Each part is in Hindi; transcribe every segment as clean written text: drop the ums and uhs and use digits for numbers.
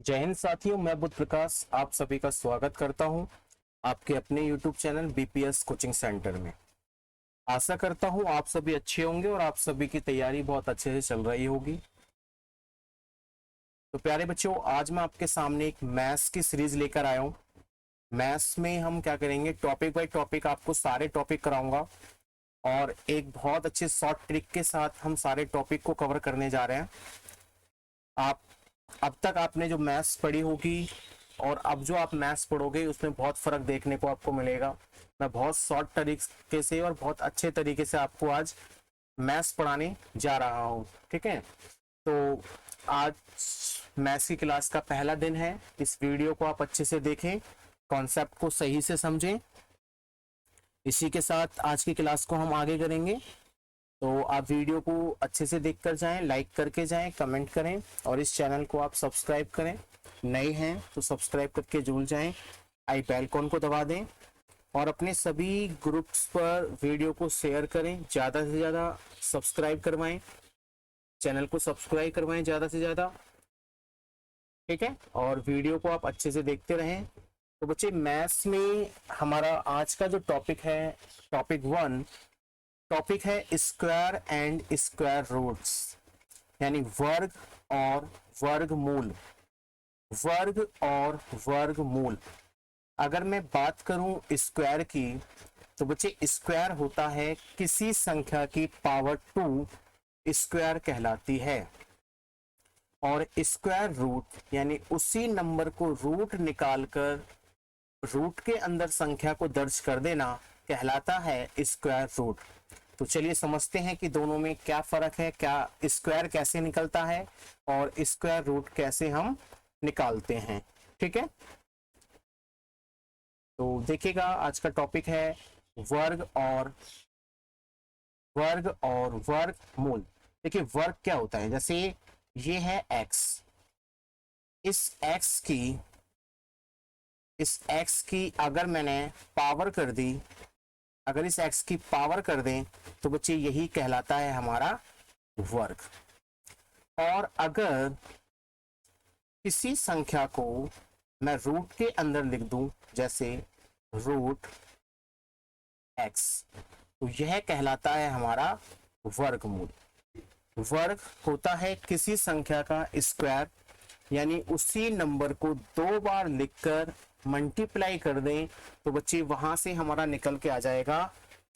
जय हिंद साथियों, मैं बुद्ध प्रकाश आप सभी का स्वागत करता हूं आपके अपने YouTube channel BPS coaching centre में। आशा करता हूं आप सभी अच्छे होंगे और आप सभी की तैयारी बहुत अच्छे से चल रही होगी। तो प्यारे बच्चों, आज मैं आपके सामने एक मैथ्स की सीरीज लेकर आया हूं। मैथ्स में हम क्या करेंगे, टॉपिक बाय टॉपिक आपको सारे टॉपिक कराऊंगा और एक बहुत अच्छे शॉर्ट ट्रिक के साथ हम सारे टॉपिक को कवर करने जा रहे हैं। आप अब तक आपने जो मैथ्स पढ़ी होगी और अब जो आप मैथ्स पढ़ोगे उसमें बहुत फर्क देखने को आपको मिलेगा। मैं बहुत शॉर्ट तरीके से और बहुत अच्छे तरीके से आपको आज मैथ्स पढ़ाने जा रहा हूँ। ठीक है, तो आज मैथ्स की क्लास का पहला दिन है। इस वीडियो को आप अच्छे से देखें, कॉन्सेप्ट को सही से समझें। इसी के साथ आज की क्लास को हम आगे करेंगे। तो आप वीडियो को अच्छे से देखकर जाएं, लाइक करके जाएं, कमेंट करें और इस चैनल को आप सब्सक्राइब करें। नए हैं तो सब्सक्राइब करके जुड़ जाएं, आई बेल आइकन को दबा दें और अपने सभी ग्रुप्स पर वीडियो को शेयर करें। ज़्यादा से ज़्यादा सब्सक्राइब करवाएं, चैनल को सब्सक्राइब करवाएं ज़्यादा से ज़्यादा। ठीक है, और वीडियो को आप अच्छे से देखते रहें। तो बच्चे, मैथ्स में हमारा आज का जो टॉपिक है, टॉपिक 1 टॉपिक है स्क्वायर एंड स्क्वायर रूट्स, यानी वर्ग और वर्गमूल। वर्ग और वर्गमूल। अगर मैं बात करूं स्क्वायर की, तो बच्चे स्क्वायर होता है किसी संख्या की पावर 2 स्क्वायर कहलाती है। और स्क्वायर रूट यानी उसी नंबर को रूट निकालकर रूट के अंदर संख्या को दर्ज कर देना कहलाता है स्क्वायर रूट। तो चलिए समझते हैं कि दोनों में क्या फर्क है, क्या स्क्वायर कैसे निकलता है और स्क्वायर रूट कैसे हम निकालते हैं। ठीक है, तो देखिएगा आज का टॉपिक है वर्ग और वर्गमूल। देखिए वर्ग क्या होता है, जैसे ये है x, इस x की अगर मैंने पावर कर दी, अगर इस x की पावर कर दें तो बच्चे यही कहलाता है हमारा वर्ग। और अगर किसी संख्या को मैं रूट के अंदर लिख दूं, जैसे रूट x, तो यह कहलाता है हमारा वर्गमूल। वर्ग होता है किसी संख्या का स्क्वायर, यानी उसी नंबर को 2 बार लिखकर मल्टीप्लाई कर दें तो बच्चे वहां से हमारा निकल के आ जाएगा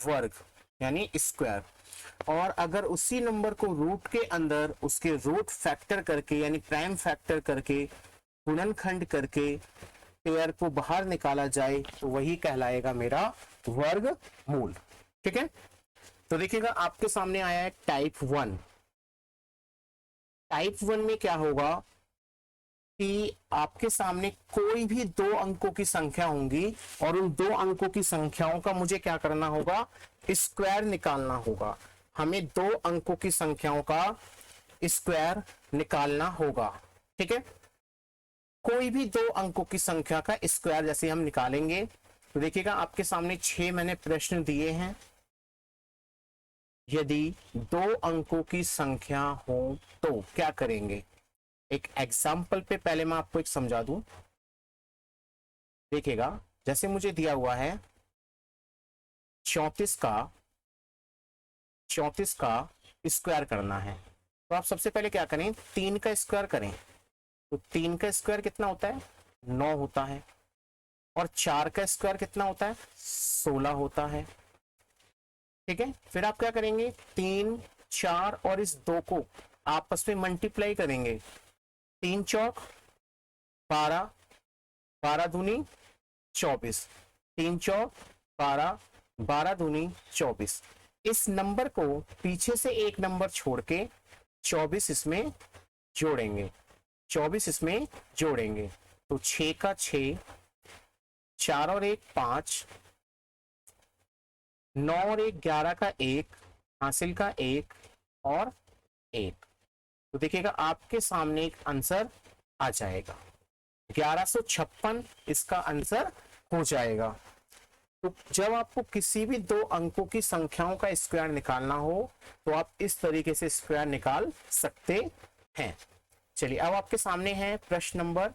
वर्ग यानी स्क्वायर। और अगर उसी नंबर को रूट के अंदर उसके रूट फैक्टर करके यानी प्राइम फैक्टर करके गुणनखंड करके पेयर को बाहर निकाला जाए तो वही कहलाएगा मेरा वर्गमूल। ठीक है, तो देखिएगा आपके सामने आया है टाइप 1। टाइप 1 में क्या होगा कि आपके सामने कोई भी 2 अंकों की संख्या होंगी और उन 2 अंकों की संख्याओं का मुझे क्या करना होगा, स्क्वायर निकालना होगा। हमें 2 अंकों की संख्याओं का स्क्वायर निकालना होगा। ठीक है, कोई भी 2 अंकों की संख्या का स्क्वायर जैसे हम निकालेंगे तो देखिएगा आपके सामने 6 मैंने प्रश्न दिए हैं। यदि 2 अंकों की संख्या हो तो क्या करेंगे, एक एग्जाम्पल पे पहले मैं आपको एक समझा दूं। देखिएगा, जैसे मुझे दिया हुआ है 34 का स्क्वायर करना है, तो आप सबसे पहले क्या करें, 3 का स्क्वायर करें। तो 3 का स्क्वायर कितना होता है, 9 होता है। और 4 का स्क्वायर कितना होता है, 16 होता है। ठीक है, फिर आप क्या करेंगे, 3, 4 और इस 2 को आपस में मल्टीप्लाई करेंगे। 3 चौक 12, 12 दूनी 24, 3 चौक 12, 12 दूनी 24। इस नंबर को पीछे से एक नंबर छोड़ के 24 इसमें जोड़ेंगे, 24 इसमें जोड़ेंगे तो 6 का 6, 4 और 1 5, 9 और 1 11 का 1, हासिल का 1 और 1। तो देखिएगा आपके सामने एक आंसर आ जाएगा, 1156 इसका आंसर हो जाएगा। तो जब आपको किसी भी 2 अंकों की संख्याओं का स्क्वायर निकालना हो तो आप इस तरीके से स्क्वायर निकाल सकते हैं। चलिए अब आपके सामने है प्रश्न नंबर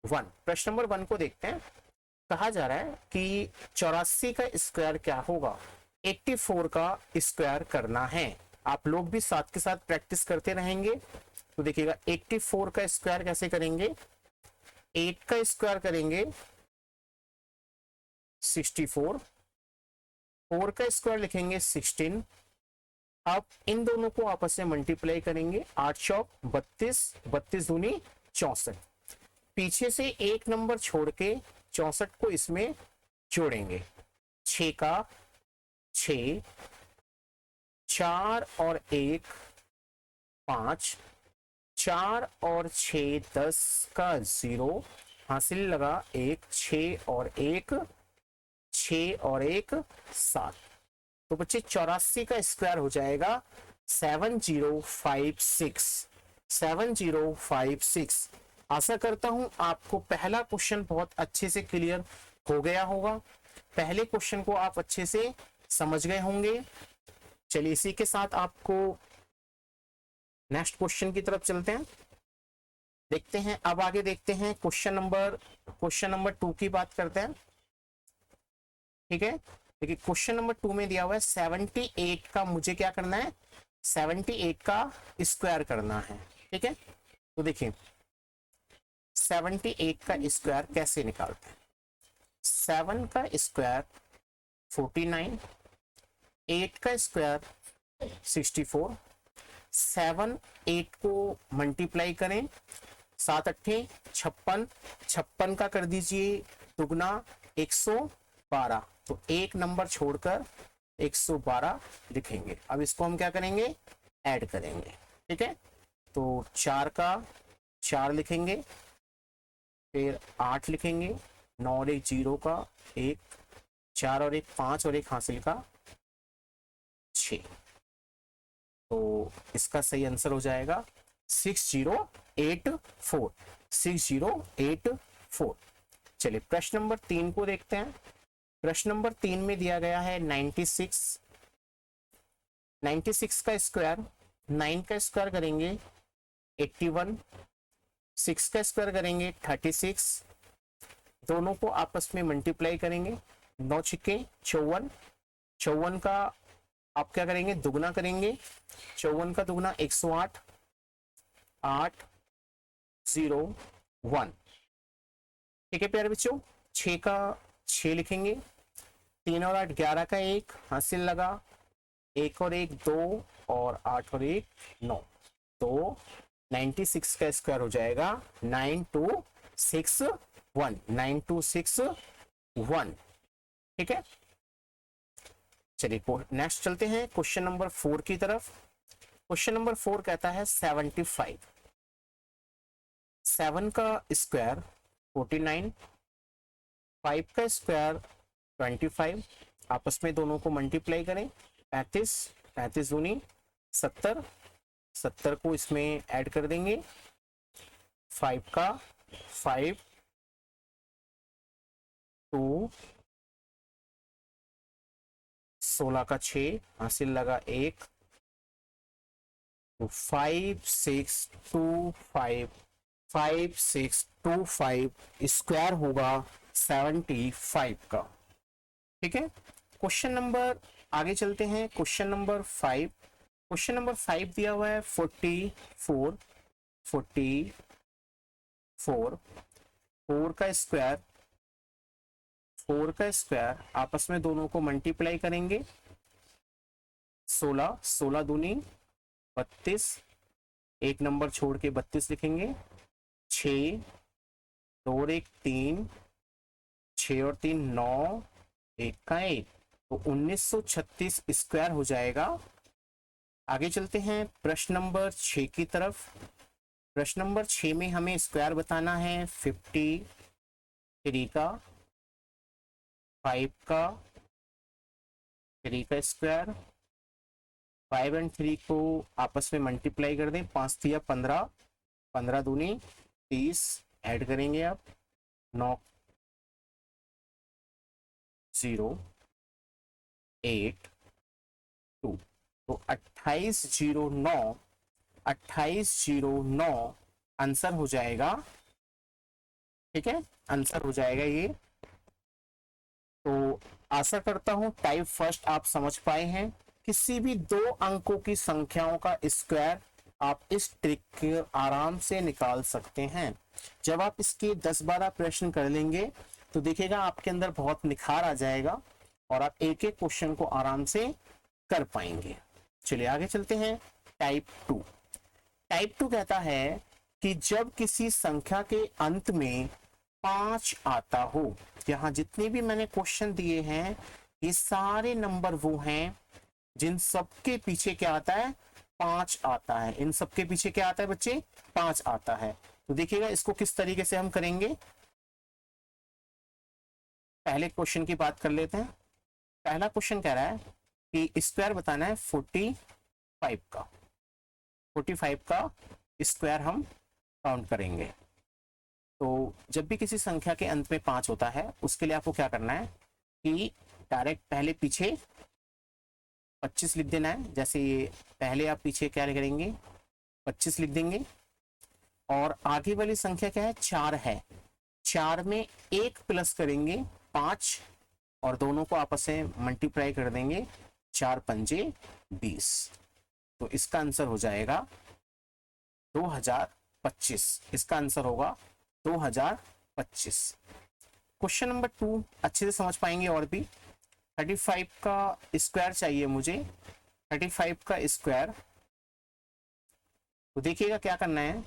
1। प्रश्न नंबर 1 को देखते हैं। कहा जा रहा है कि 84 का स्क्वायर क्या होगा, 84 का स्क्वायर करना है। आप लोग भी साथ के साथ प्रैक्टिस करते रहेंगे। तो देखिएगा 84 का स्क्वायर कैसे करेंगे, 8 का स्क्वायर करेंगे 64, 4 का स्क्वायर लिखेंगे 16। अब इन दोनों को आपस में मल्टीप्लाई करेंगे, 8 चौक 32, 32 दूनी 64। पीछे से एक नंबर छोड़ के 64 को इसमें जोड़ेंगे, 6 का 6, 4 और 1 5, 4 और 6 10 का 0, हासिल लगा 1, 6 और 1 6 और 1 7। तो बच्चे 84 का स्क्वायर हो जाएगा 7056, 7056। आशा करता हूं आपको पहला क्वेश्चन बहुत अच्छे से क्लियर हो गया होगा, पहले क्वेश्चन को आप अच्छे से समझ गए होंगे। चलिए इसी के साथ आपको नेक्स्ट क्वेश्चन की तरफ चलते हैं, देखते हैं। अब आगे देखते हैं क्वेश्चन नंबर 2 की बात करते हैं। ठीक है, देखिए क्वेश्चन नंबर 2 में दिया हुआ है 78 का मुझे क्या करना है, 78 का स्क्वायर करना है। ठीक है, तो देखिए 78 का स्क्वायर कैसे निकालते हैं। 7 का स्क्वायर 49, 8 का स्क्वायर 64, 7 8 को मल्टीप्लाई करें, 7 अट्ठे 56, 56 का कर दीजिए दुगना 112, तो एक नंबर छोड़कर 112 लिखेंगे। अब इसको हम क्या करेंगे, ऐड करेंगे। ठीक है, तो 4 का 4 लिखेंगे, फिर 8 लिखेंगे, 9 और 1 0 का 1, 4 और 1 5 और 1 हासिल का 6। तो इसका सही आंसर हो जाएगा 6084, 6084। चलिए प्रश्न नंबर 3 को देखते हैं। प्रश्न नंबर 3 में दिया गया है 96, 96 का स्क्वायर, 9 का स्क्वायर करेंगे 81, 6 का स्क्वायर करेंगे 36, दोनों को आपस में मल्टीप्लाई करेंगे, 9 छिक्के 54, 54 का आप क्या करेंगे, दुगना करेंगे, 54 का दुगना 108, 8 0 1। ठीक है प्यारे बच्चों, 6 का 6 लिखेंगे, 3 और 8 11 का 1 हासिल लगा, 1 और 1 2 और 8 और 1 9। तो 96 का स्क्वायर हो जाएगा 9261, 9261। ठीक है, चलिए नेक्स्ट चलते हैं क्वेश्चन नंबर 4 की तरफ। क्वेश्चन नंबर 4 कहता है 75, 7 का स्क्वायर 49, 5 का स्क्वायर 25, आपस में दोनों को मल्टीप्लाई करें, 35, 35 दूनी 70, 70 को इसमें ऐड कर देंगे, 5 का 5, 2, 16 का 6 हासिल लगा 1, 5625, 5625 स्क्वायर होगा 75 का। ठीक है, क्वेश्चन नंबर आगे चलते हैं। क्वेश्चन नंबर 5, क्वेश्चन नंबर 5 दिया हुआ है 44, 44, 4 का स्क्वायर, 4 का स्क्वायर आपस में दोनों को मल्टीप्लाई करेंगे, 16, 16 दूनी 32, एक नंबर छोड़ के 32 लिखेंगे, 6 2 और 1 3, 6 और 3 9, 1 का 1, तो 1936 स्क्वायर हो जाएगा। आगे चलते हैं प्रश्न नंबर 6 की तरफ। प्रश्न नंबर 6 में हमें स्क्वायर बताना है 53 का, 5 का, 3 का स्क्वायर, 5 एंड 3 को आपस में मल्टीप्लाई कर दें, 5 दिया 15, 15 दूनी 30, ऐड करेंगे आप 9 0 8 2, तो 2809, 2809 आंसर हो जाएगा, ठीक है, आंसर हो जाएगा ये। तो आशा करता हूं टाइप फर्स्ट आप समझ पाए हैं। किसी भी दो अंकों की संख्याओं का स्क्वायर आप इस ट्रिक के आराम से निकाल सकते हैं। जब आप इसके 10-12 प्रश्न कर लेंगे तो देखिएगा आपके अंदर बहुत निखार आ जाएगा और आप एक एक क्वेश्चन को आराम से कर पाएंगे। चलिए आगे चलते हैं। Type two. टाइप टू कहता है कि जब किसी संख्या के अंत में 5 आता हो। यहां जितने भी मैंने क्वेश्चन दिए हैं ये सारे नंबर वो हैं जिन सबके पीछे क्या आता है, 5 आता है। इन सबके पीछे क्या आता है बच्चे, 5 आता है। तो देखिएगा इसको किस तरीके से हम करेंगे। पहले क्वेश्चन की बात कर लेते हैं। पहला क्वेश्चन कह रहा है कि स्क्वायर बताना है 45 का। 45 का स्क्वायर हम काउंट करेंगे। तो जब भी किसी संख्या के अंत में 5 होता है उसके लिए आपको क्या करना है कि डायरेक्ट पहले पीछे 25 लिख देना है। जैसे ये पहले आप पीछे क्या करेंगे, 25 लिख देंगे। और आगे वाली संख्या क्या है, 4 है। 4 में 1 प्लस करेंगे 5 और दोनों को आपस में मल्टीप्लाई कर देंगे, 4 पंजे 20। तो इसका आंसर हो जाएगा 2025। इसका आंसर होगा 2025। क्वेश्चन नंबर 2 अच्छे से समझ पाएंगे और भी। 35 का स्क्वायर चाहिए मुझे, 35 का स्क्वायर। तो देखिएगा क्या करना है।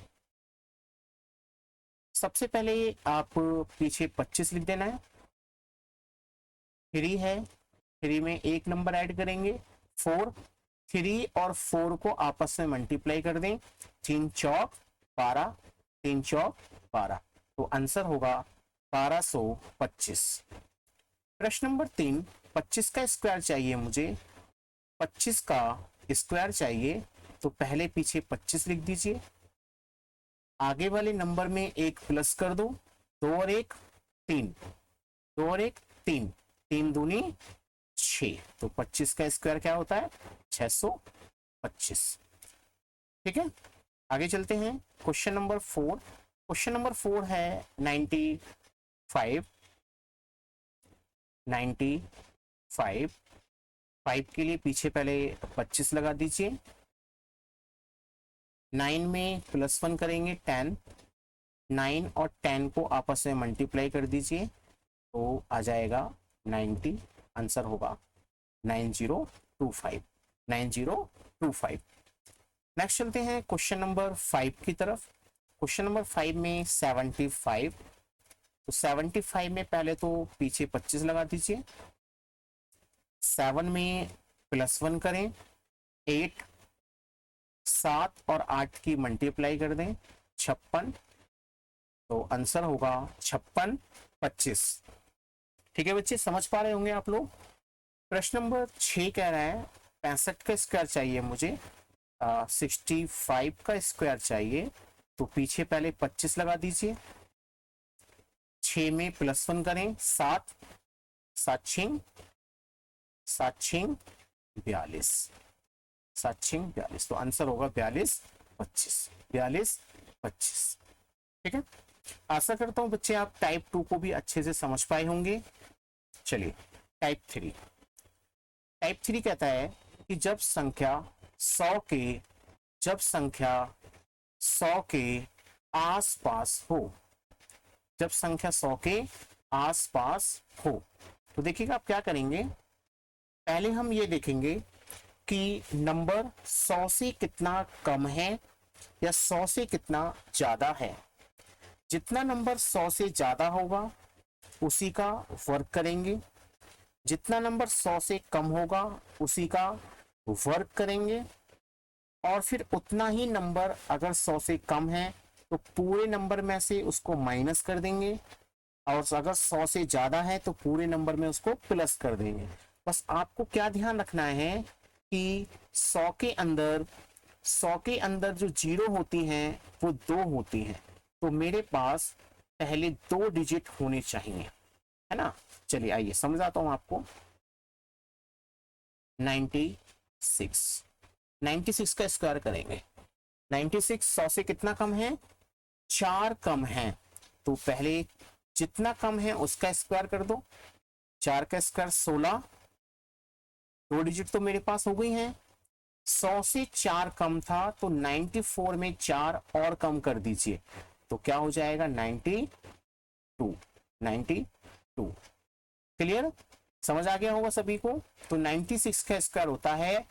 सबसे पहले आप पीछे 25 लिख देना है। 3 है, 3 में एक नंबर ऐड करेंगे 4। 3 और 4 को आपस में मल्टीप्लाई कर दें, 3 चौक 12, 3 चौक 12। तो आंसर होगा 1225। प्रश्न नंबर 3, 25 का स्क्वायर चाहिए मुझे। 25 का स्क्वायर चाहिए तो पहले पीछे 25 लिख दीजिए। आगे वाले नंबर में एक प्लस कर दो, 2 और 1 3, 2 और 1 3, 3 दूनी 6। तो 25 का स्क्वायर क्या होता है, 625। ठीक है, आगे चलते हैं। Question number 4। क्वेश्चन नंबर 4 है 95। 95, 5 के लिए पीछे पहले 25 लगा दीजिए। 9 में +1 करेंगे 10। 9 और 10 को आपस में मल्टीप्लाई कर दीजिए तो आ जाएगा 90। आंसर होगा 9025, 9025। नेक्स्ट चलते हैं क्वेश्चन नंबर 5 की तरफ। क्वेश्चन नंबर 5 में 75। तो 75 में पहले तो पीछे 25 लगा दीजिए। 7 में +1 करें 8, 7 और 8 की मल्टीप्लाई कर दें 56। तो आंसर होगा 5625। ठीक है बच्चे, समझ पा रहे होंगे आप लोग। प्रश्न नंबर 6 कह रहा है 65 का स्क्वायर चाहिए मुझे। 65 का स्क्वायर चाहिए तो पीछे पहले 25 लगा दीजिए। 6 में +1 करें 7, 7 6 42, 7 42। तो आंसर होगा 42 25, 42 25। ठीक है, आशा करता हूं बच्चे आप टाइप 2 को भी अच्छे से समझ पाए होंगे। चलिए टाइप 3। टाइप 3 कहता है कि जब संख्या 100 के जब संख्या 100 के आसपास हो, जब संख्या 100 के आसपास हो। तो देखिएगा आप क्या करेंगे। पहले हम ये देखेंगे कि नंबर 100 से कितना कम है या 100 से कितना ज्यादा है। जितना नंबर 100 से ज्यादा होगा उसी का वर्ग करेंगे, जितना नंबर 100 से कम होगा उसी का वर्ग करेंगे, और फिर उतना ही नंबर अगर 100 से कम है तो पूरे नंबर में से उसको माइनस कर देंगे, और अगर 100 से ज्यादा है तो पूरे नंबर में उसको प्लस कर देंगे। बस आपको क्या ध्यान रखना है कि 100 के अंदर जो 0 होती हैं वो 2 होती हैं। तो मेरे पास पहले 2 डिजिट होने चाहिए, है ना। चलिए आइए समझाता हूं आपको। 96 का स्क्वायर करेंगे। 96 100 से कितना कम है, 4 कम है, तो पहले जितना कम है उसका स्क्वायर कर दो। 4 का स्क्वायर 16, 2 डिजिट तो मेरे पास हो गई हैं। 100 से 4 कम था तो 94 में 4 और कम कर दीजिए, तो क्या हो जाएगा 92। 92 क्लियर, समझ आ गया होगा सभी को। तो 96 का स्क्वायर होता है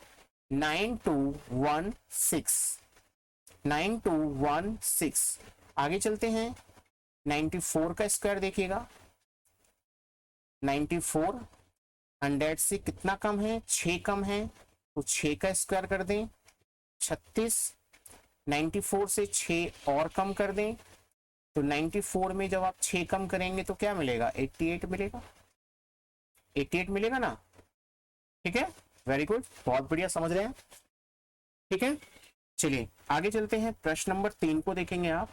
9216। 9216। आगे चलते हैं, 94 का स्क्वायर देखिएगा। 94 100 से कितना कम है, 6 कम है, तो 6 का स्क्वायर कर दें 36। 94 से 6 और कम कर दें, तो 94 में जब आप 6 कम करेंगे तो क्या मिलेगा, 88 मिलेगा। 88 मिलेगा ना, ठीक है, वेरी गुड, बहुत बढ़िया, समझ रहे हैं, ठीक है। चलिए आगे चलते हैं, प्रश्न नंबर 3 को देखेंगे आप।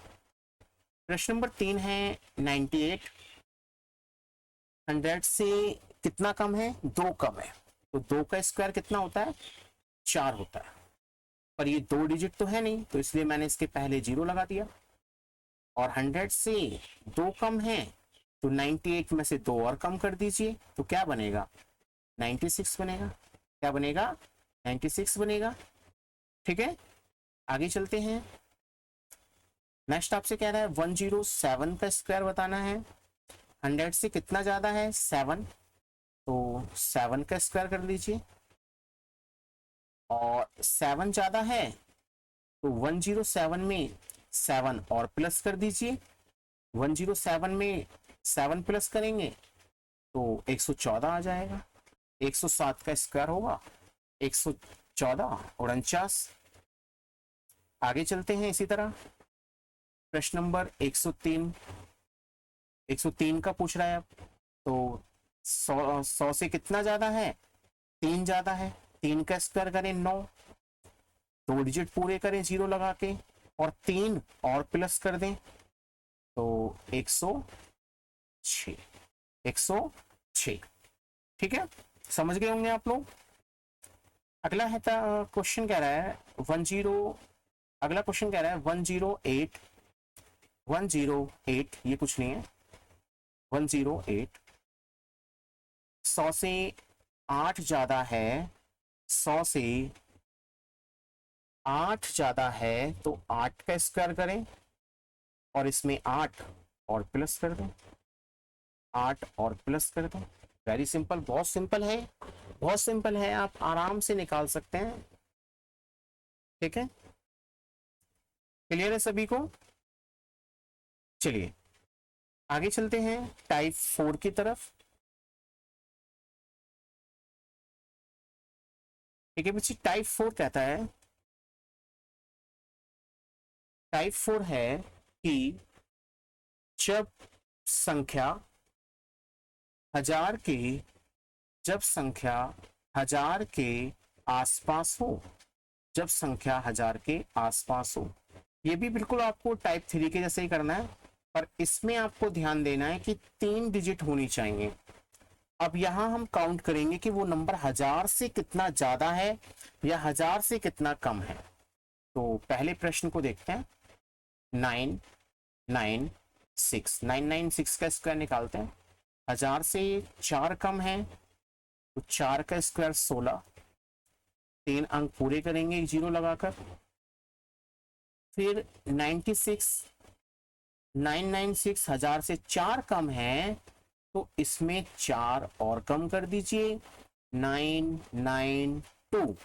प्रश्न नंबर 3 है 98। 100 से कितना कम है, 2 कम है, तो 2 का स्क्वायर कितना होता है, 4 होता है। पर ये 2 डिजिट तो है नहीं, तो इसलिए मैंने इसके पहले 0 लगा दिया। और 100 से 2 कम है, तो 98 में से 2 और कम कर दीजिए, तो क्या बनेगा, 96 बनेगा। क्या बनेगा, 96 बनेगा, ठीक है। आगे चलते हैं, नेक्स्ट आपसे कह रहा है 107 का स्क्वायर बताना है। 100 से कितना ज्यादा है, 7, तो 7 का स्क्वायर कर लीजिए। और 7 ज्यादा है तो 107 में 7 और प्लस कर दीजिए। 107 में 7 प्लस करेंगे तो 114 आ जाएगा। 107 का स्क्वायर होगा 114 और 49। आगे चलते हैं इसी तरह, प्रश्न नंबर 103। 103 का पूछ रहा है अब, तो 100 से कितना ज्यादा है, 3 ज्यादा है। 3 का स्क्वायर करें 9, 2 डिजिट पूरे करें 0 लगा के, और 3 और प्लस कर दें तो 106। 106, ठीक है, समझ गए होंगे आप लोग। अगला है क्वेश्चन कह रहा है 10, अगला क्वेश्चन कह रहा है 108। 108 ये कुछ नहीं है, 108। 100 से 8 ज्यादा है, 100 से 8 ज्यादा है, तो 8 का स्क्वायर करें और इसमें 8 और प्लस कर दें। 8 और प्लस कर दें, वेरी सिंपल, बहुत सिंपल है, बहुत सिंपल है, आप आराम से निकाल सकते हैं, ठीक है। क्लियर है सभी को। चलिए आगे चलते हैं टाइप 4 की तरफ, ठीक है बच्चे। टाइप 4 कहता है, टाइप 4 है कि जब संख्या हजार के जब संख्या हजार के आसपास हो, जब संख्या हजार के आसपास हो। ये भी बिल्कुल आपको टाइप 3 के जैसे ही करना है, पर इसमें आपको ध्यान देना है कि 3 डिजिट होनी चाहिए। अब यहां हम काउंट करेंगे कि वो नंबर हजार से कितना ज्यादा है या हजार से कितना कम है। तो पहले प्रश्न को देखते हैं, 996। 996 का स्क्वायर निकालते हैं। हजार से 4 कम है, तो 4 का स्क्वायर 16। 3 अंक पूरे करेंगे 0 लगाकर। फिर 96, 996 हजार से 4 कम है, तो इसमें 4 और कम कर दीजिए, 992।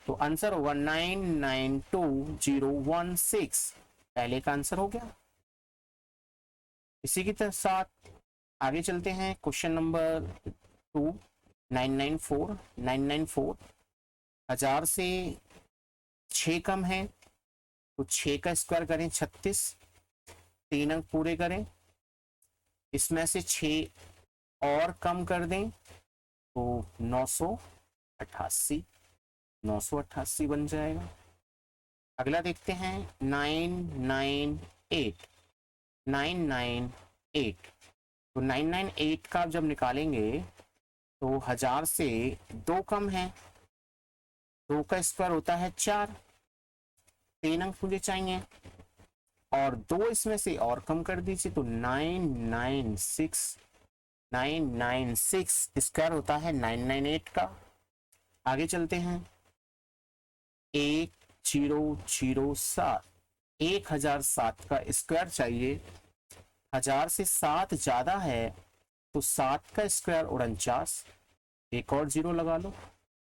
तो आंसर होगा 992,016। पहले का आंसर हो गया। इसी के साथ आगे चलते हैं, क्वेश्चन नंबर 2। 994। 994 हजार से 6 कम है, तो 6 का स्क्वायर करें 36। 3 अंक पूरे करें, इसमें से 6 और कम कर दें तो 988। 988 बन जाएगा। अगला देखते हैं 998। 998, तो 998 का जब निकालेंगे तो हजार से 2 कम है, 2 का स्क्वायर होता है 4। 3 अंक मुझे चाहिए, और 2 इसमें से और कम कर दीजिए तो 996 स्क्वायर होता है 998 का। आगे चलते हैं 1007 1007 का स्क्वायर चाहिए। 1000 से 7 ज्यादा है तो 7 का स्क्वायर 49। एक और जीरो लगा लो,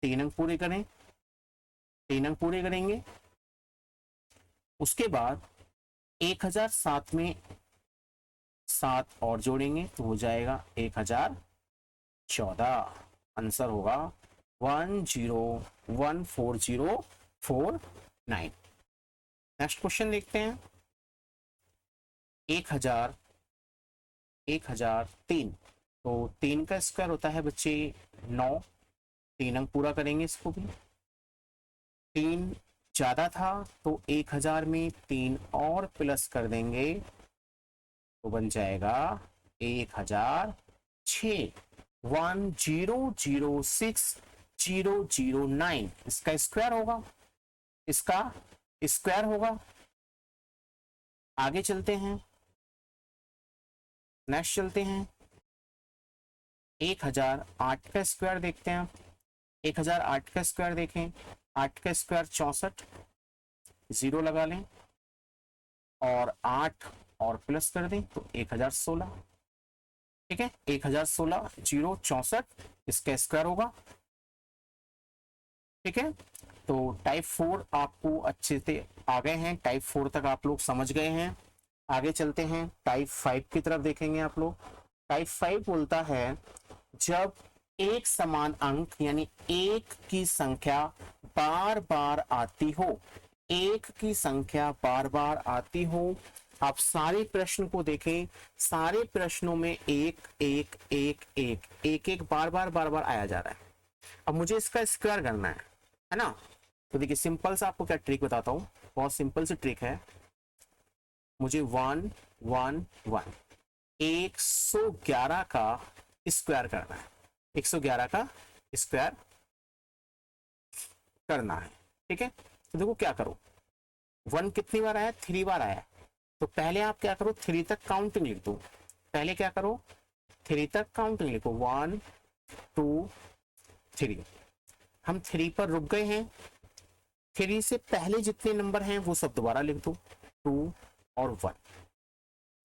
3 अंक पूरे करें, 3 अंक पूरे करेंगे। उसके बाद 1007 में 7 और जोड़ेंगे तो हो जाएगा 1014। आंसर होगा 101404 नेक्स्ट क्वेश्चन देखते हैं 1003। तो 3 का स्क्वायर होता है बच्चे 9, 3 अंक पूरा करेंगे इसको भी। 3 ज्यादा था तो 1000 में 3 और प्लस कर देंगे तो बन जाएगा 1006। 1006,009 इसका स्क्वायर होगा, इसका स्क्वायर होगा। आगे चलते हैं, नेक्स्ट चलते हैं 1008 का स्क्वायर देखते हैं। 1008 का स्क्वायर देखें, 8 का स्क्वायर 64, जीरो लगा लें और 8 और प्लस कर दें तो 1016। ठीक है, 1016 जीरो 64 इसका स्क्वायर होगा। ठीक है, तो टाइप 4 आपको अच्छे से आ गए हैं, टाइप 4 तक आप लोग समझ गए हैं। आगे चलते हैं टाइप 5 की तरफ देखेंगे आप लोग। टाइप 5 बोलता है जब एक समान अंक यानी एक की संख्या बार बार आती हो, एक की संख्या बार बार आती हो। आप सारे प्रश्न को देखें, सारे प्रश्नों में एक एक एक एक एक एक बार बार आया जा रहा है। अब मुझे इसका स्क्वायर करना है ना। तो देखिए सिंपल सा आपको क्या ट्रिक बताता हूँ, बहुत सिंपल सी ट्रिक है। मुझे 1 1 1 111 का स्क्वायर करना है, 111 का स्क्वायर करना है। ठीक है, तो देखो क्या करो, 1 कितनी बार आया, 3 बार आया। तो पहले आप क्या करो, 3 तक काउंटिंग लिख दो। पहले क्या करो, 3 तक काउंटिंग लिखो, 1 2 3। हम 3 पर रुक गए हैं, 3 से पहले जितने नंबर हैं वो सब दोबारा लिख दो, 2 और 1।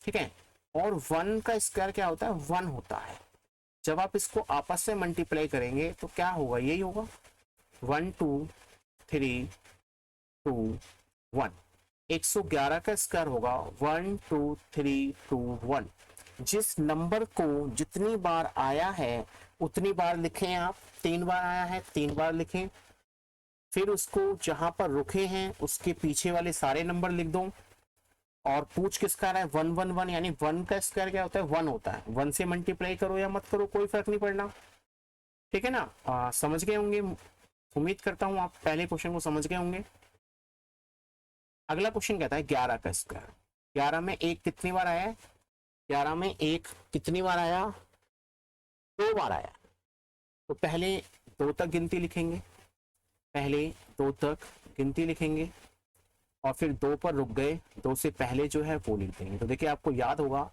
ठीक है, और 1 का स्क्वायर क्या होता है, 1 होता है। जब आप इसको आपस में मल्टीप्लाई करेंगे तो क्या होगा, यही होगा 1 2 3 2 1। 111 का स्क्वायर होगा 1 2 3 2 1। जिस नंबर को जितनी बार आया है उतनी बार लिखें आप। 3 बार आया है 3 बार लिखें, फिर उसको जहां पर रुके हैं उसके पीछे वाले सारे नंबर लिख दो। और पूछ किसका रहा है, 1 1 1, यानी 1 का स्क्वायर क्या होता है, 1 होता है। 1 से मल्टीप्लाई करो या मत करो कोई फर्क नहीं पड़ना। ठीक है ना, समझ गए होंगे, उम्मीद करता हूं आप पहले क्वेश्चन को समझ गए होंगे। अगला क्वेश्चन कहता है 11 का स्क्वायर। 11 में 1 कितनी बार आया है, 11 में 1 कितनी बार आया, 2 बार आया। तो पहले 2 तक गिनती लिखेंगे, पहले 2 तक गिनती लिखेंगे और फिर 2 पर रुक गए, 2 से पहले जो है वो लिख देंगे। तो देखिए आपको याद होगा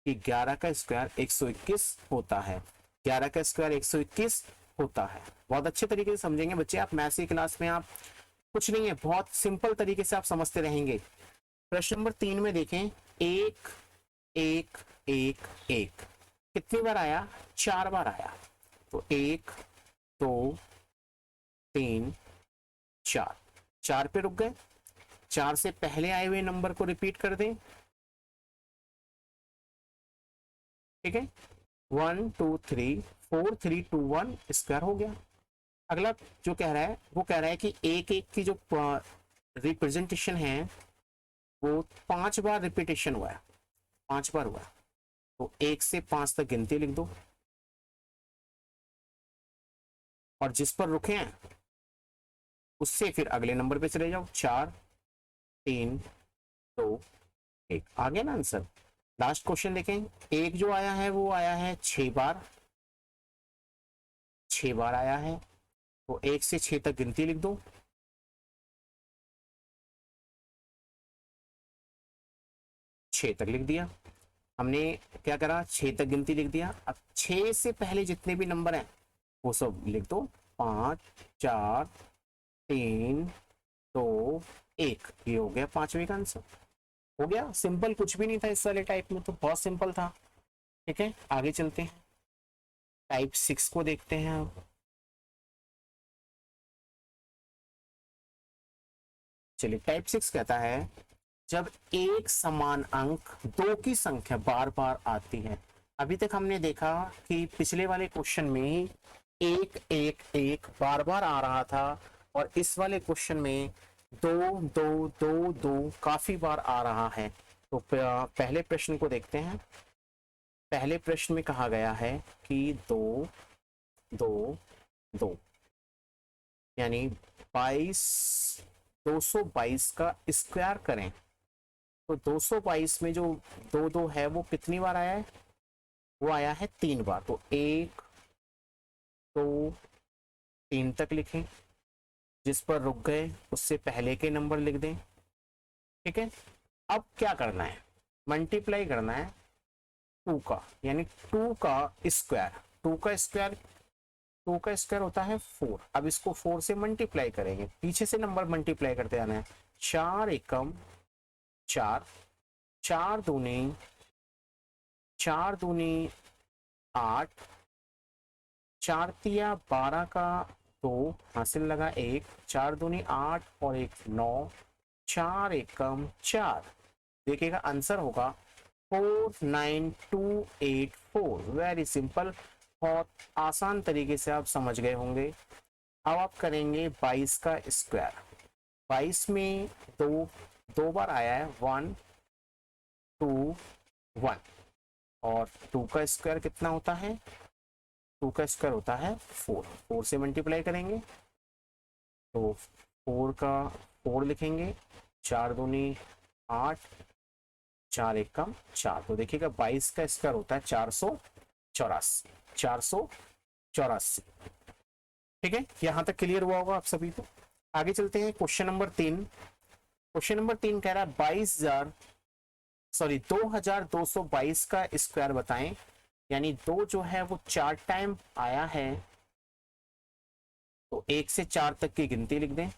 कि 11 का स्क्वायर 121 होता है, 11 का स्क्वायर 121 होता है। बहुत अच्छे तरीके से समझेंगे बच्चे आप, मैथ्स की क्लास में आप कुछ नहीं है, बहुत सिंपल तरीके से आप समझते रहेंगे। प्रश्न नंबर 3 में देखें, 1 1 1 1 कितनी बार आया, 4 बार आया। तो 1 2 3 4, 4 पे रुक गए, 4 से पहले आए हुए नंबर को रिपीट कर दें। ठीक है, 1 2 3 4 3 2 1 स्क्वायर हो गया। अगला जो कह रहा है वो कह रहा है कि एक एक की जो रिप्रेजेंटेशन है वो 5 बार रिपीटेशन हुआ है, 5 बार हुआ है। तो 1 से 5 तक गिनती लिख दो और जिस पर रुके हैं उससे फिर अगले नंबर पे चले जाओ, 4 3 2 1। आ गया ना आंसर। लास्ट क्वेश्चन देखें, एक जो आया है वो आया है 6 बार, 6 बार आया है। तो 1 से 6 तक गिनती लिख दो 6 तक लिख दिया। हमने क्या करा, 6 तक गिनती लिख दिया। अब 6 से पहले जितने भी नंबर हैं वो सब लिख दो, 5 4 3 2 1। ये हो गया पांचवे का आंसर। हो गया सिंपल, कुछ भी नहीं था इस वाले टाइप में, तो बहुत सिंपल था। ठीक है, आगे चलते हैं, टाइप 6 को देखते हैं अब। चलिए, टाइप 6 कहता है जब एक समान अंक 2 की संख्या बार बार आती है। अभी तक हमने देखा कि पिछले वाले क्वेश्चन में 1 1 1 बार बार आ रहा था, और इस वाले क्वेश्चन में 2 2 2 2 काफी बार आ रहा है। तो पहले प्रश्न को देखते हैं। पहले प्रश्न में कहा गया है कि 2 2 2 यानी 22 222 का स्क्वायर करें। तो 222 में जो 2 2 है वो कितनी बार आया है, वो आया है 3 बार। तो 1 2 3 तक लिखें, जिस पर रुक गए उससे पहले के नंबर लिख दें। ठीक है, अब क्या करना है, मल्टीप्लाई करना है 2 का, यानी 2 का स्क्वायर। 2 का स्क्वायर, 2 का स्क्वायर होता है 4। अब इसको 4 से मल्टीप्लाई करेंगे, पीछे से नंबर मल्टीप्लाई करते आना है। 4 एकम 4, 4 दूनी 8, 4 तिया 12 का 2 हासिल लगा 1, 4 दूनी 8 और 1 9, 4 एकम 4। देखिएगा आंसर होगा 49284। वेरी सिंपल, बहुत आसान तरीके से आप समझ गए होंगे। अब आप करेंगे 22 का स्क्वायर। 22 में 2 बार आया है, 1 2 1, और 2 का स्क्वायर कितना होता है, 2 का स्क्वायर होता है 4। 4 से मल्टीप्लाई करेंगे तो 4 का 4 लिखेंगे, 4 दूनी 8, 4 एकम 4। तो देखिएगा 22 का स्क्वायर होता है 484, 484। ठीक है, यहां तक क्लियर हुआ होगा आप सभी को। आगे चलते हैं, क्वेश्चन नंबर 3। क्वेश्चन नंबर 3 कह रहा है 2222 का स्क्वायर बताएं। यानी 2 जो है वो 4 टाइम आया है, तो 1 से 4 तक की गिनती लिख दें।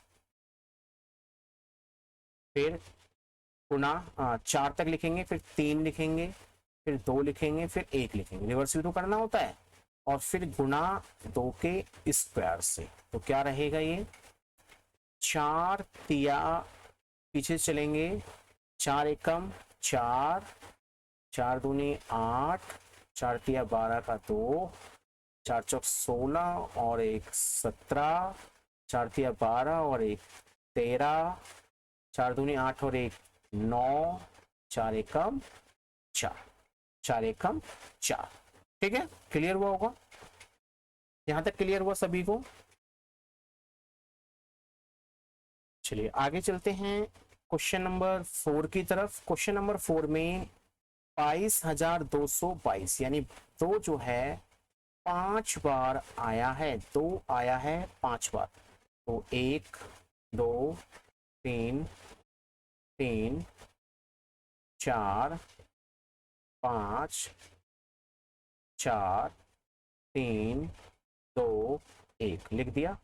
फिर गुना 4 तक लिखेंगे, फिर 3 लिखेंगे, फिर 2 लिखेंगे, फिर 1 लिखेंगे। रिवर्स भी तो करना होता है। और फिर गुना 2 के स्क्वायर से। तो क्या रहेगा ये, 4 तिया पीछे चलेंगे, 4 एकम 4, 4 दूनी 8, 4 तिया 12 का 2, 4 चौक 16 और 1 17, 4 तिया 12 और 1 13, 4 दूनी 8 और 1 9, 4 एकम 4, 4 एकम 4। ठीक है, क्लियर हुआ होगा, यहां तक क्लियर हुआ सभी को। चलिए आगे चलते हैं क्वेश्चन नंबर 4 की तरफ। क्वेश्चन नंबर 4 में 22,222 यानी 2 जो है 5 बार आया है, 2 आया है 5 बार। तो 1 2 3 3 4 5 4 3 2 1 लिख दिया।